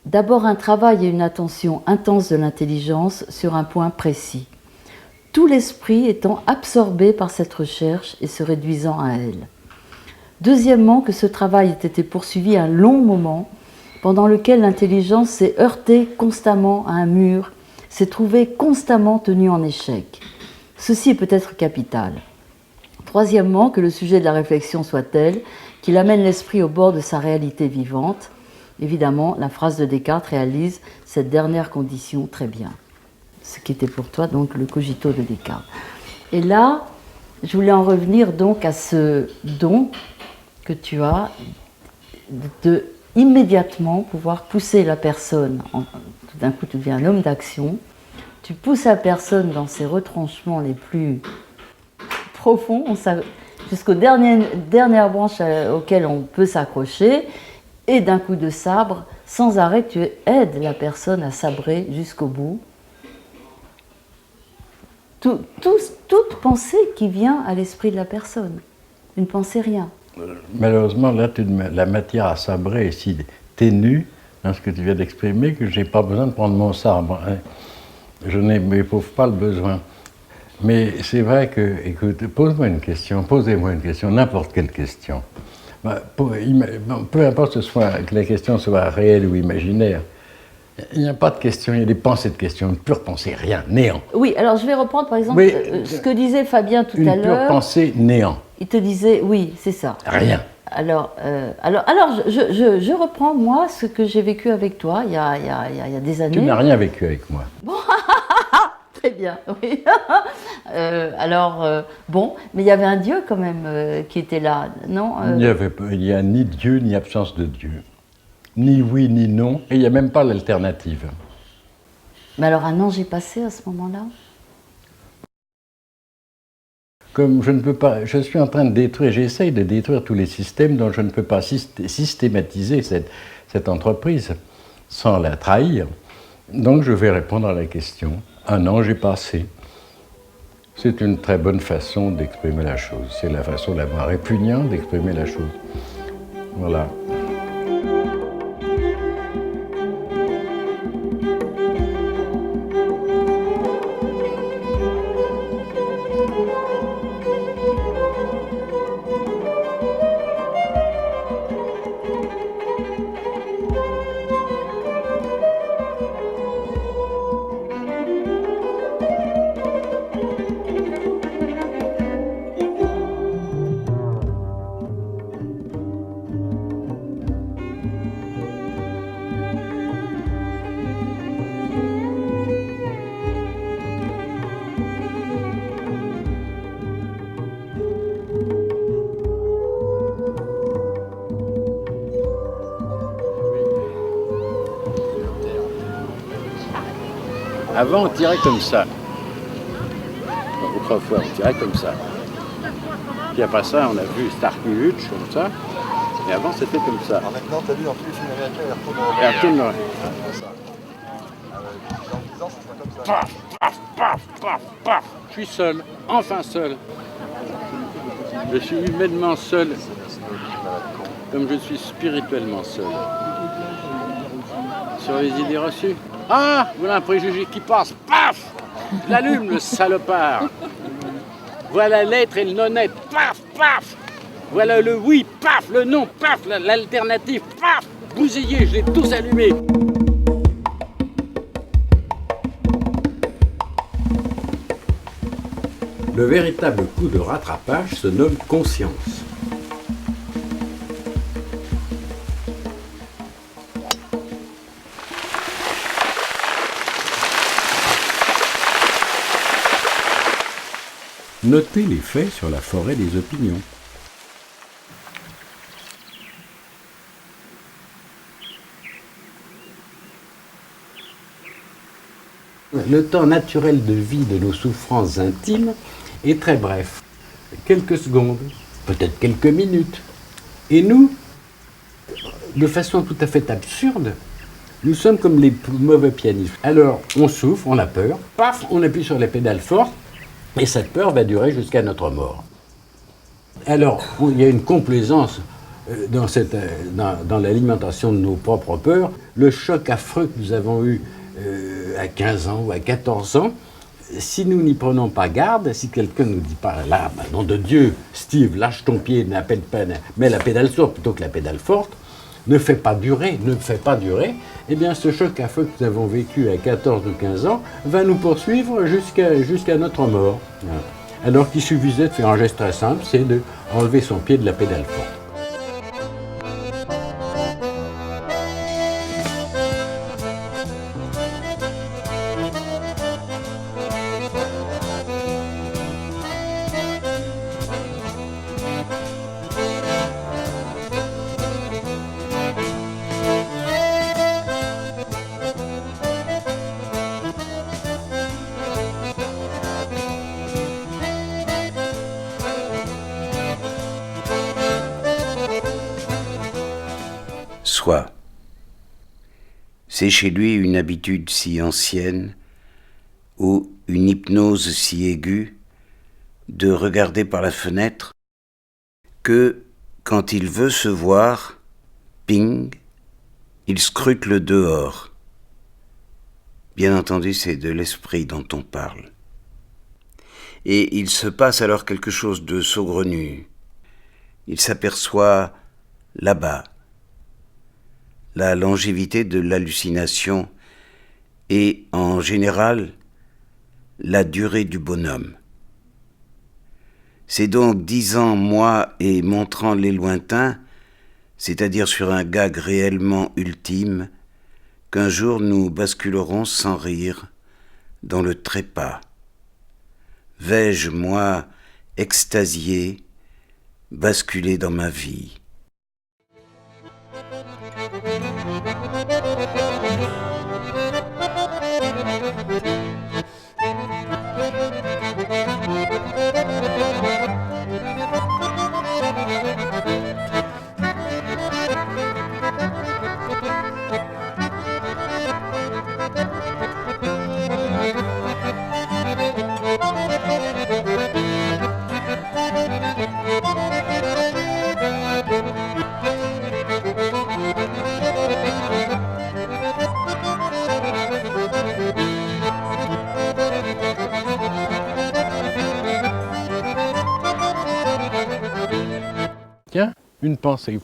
D'abord, un travail et une attention intense de l'intelligence sur un point précis, tout l'esprit étant absorbé par cette recherche et se réduisant à elle. Deuxièmement, que ce travail ait été poursuivi un long moment, pendant lequel l'intelligence s'est heurtée constamment à un mur, s'est trouvée constamment tenue en échec. Ceci est peut-être capital. Troisièmement, que le sujet de la réflexion soit tel qu'il amène l'esprit au bord de sa réalité vivante. Évidemment, la phrase de Descartes réalise cette dernière condition très bien. Ce qui était pour toi donc le cogito de Descartes. Et là, je voulais en revenir donc à ce don que tu as de immédiatement pouvoir pousser la personne, tout d'un coup tu deviens un homme d'action, tu pousses la personne dans ses retranchements les plus profonds, jusqu'aux dernières branches auxquelles on peut s'accrocher, et d'un coup de sabre, sans arrêt, tu aides la personne à sabrer jusqu'au bout. Toute pensée qui vient à l'esprit de la personne, une pensée rien. Malheureusement, là, la matière à sabrer est si ténue dans ce que tu viens d'exprimer que je n'ai pas besoin de prendre mon sabre. Je n'éprouve pas le besoin. Mais c'est vrai que, écoute, posez-moi une question, n'importe quelle question. Peu importe que la question soit réelle ou imaginaire. Il n'y a pas de question, il y a des pensées de questions, une pure pensée, rien, néant. Oui, alors je vais reprendre par exemple ce que disait Fabien tout à l'heure. Une pure pensée, néant. Il te disait, oui, c'est ça. Rien. Alors, je reprends, moi, ce que j'ai vécu avec toi il y a des années. Tu n'as rien vécu avec moi. Bon, très bien, oui. Bon, mais il y avait un Dieu quand même qui était là, non Il n'y a ni Dieu, ni absence de Dieu. Ni oui, ni non, et il n'y a même pas l'alternative. Mais alors un ange est passé à ce moment-là? Comme je ne peux pas, je suis en train de détruire, j'essaye de détruire tous les systèmes dont je ne peux pas systématiser cette entreprise sans la trahir. Donc je vais répondre à la question. Un ange est passé. C'est une très bonne façon d'exprimer la chose. C'est la façon la moins répugnante d'exprimer la chose. Voilà. Avant, on tirait comme ça. Autrefois, on tirait comme ça. Puis après ça, on a vu Starkey Hutch comme ça. Et avant, c'était comme ça. Alors maintenant, tu as vu dans tous les films américains, il retourne dans Et retourne dans comme ça. Dans 10 ans, ça sera comme ça. Paf, paf, paf, paf, paf. Je suis seul, enfin seul. Je suis humainement seul, comme je suis spirituellement seul. Sur les idées reçues. Ah, voilà un préjugé qui passe, paf, je l'allume, le salopard. Voilà l'être et le non-être, paf, paf. Voilà le oui, paf, le non, paf, l'alternative, paf, bousillé, je l'ai tous allumés. Le véritable coup de rattrapage se nomme conscience. Notez les faits sur la forêt des opinions. Le temps naturel de vie de nos souffrances intimes est très bref. Quelques secondes, peut-être quelques minutes. Et nous, de façon tout à fait absurde, nous sommes comme les mauvais pianistes. Alors, on souffre, on a peur, paf, on appuie sur les pédales fortes, et cette peur va durer jusqu'à notre mort. Alors, il y a une complaisance dans l'alimentation de nos propres peurs. Le choc affreux que nous avons eu à 15 ans ou à 14 ans, si nous n'y prenons pas garde, si quelqu'un nous dit par là, nom de Dieu, Steve, lâche ton pied, mets la pédale sourde plutôt que la pédale forte, ne fait pas durer, eh bien ce choc affreux que nous avons vécu à 14 ou 15 ans va nous poursuivre jusqu'à notre mort. Alors qu'il suffisait de faire un geste très simple, c'est d'enlever son pied de la pédale forte. Soit. C'est chez lui une habitude si ancienne, ou une hypnose si aiguë, de regarder par la fenêtre, que, quand il veut se voir, ping, il scrute le dehors. Bien entendu, c'est de l'esprit dont on parle. et il se passe alors quelque chose de saugrenu. Il s'aperçoit là-bas la longévité de l'hallucination et, en général, la durée du bonhomme. C'est donc 10 ans, moi, et montrant les lointains, c'est-à-dire sur un gag réellement ultime, qu'un jour nous basculerons sans rire dans le trépas. Vais-je, moi, extasié, basculer dans ma vie? Tiens, une pensée.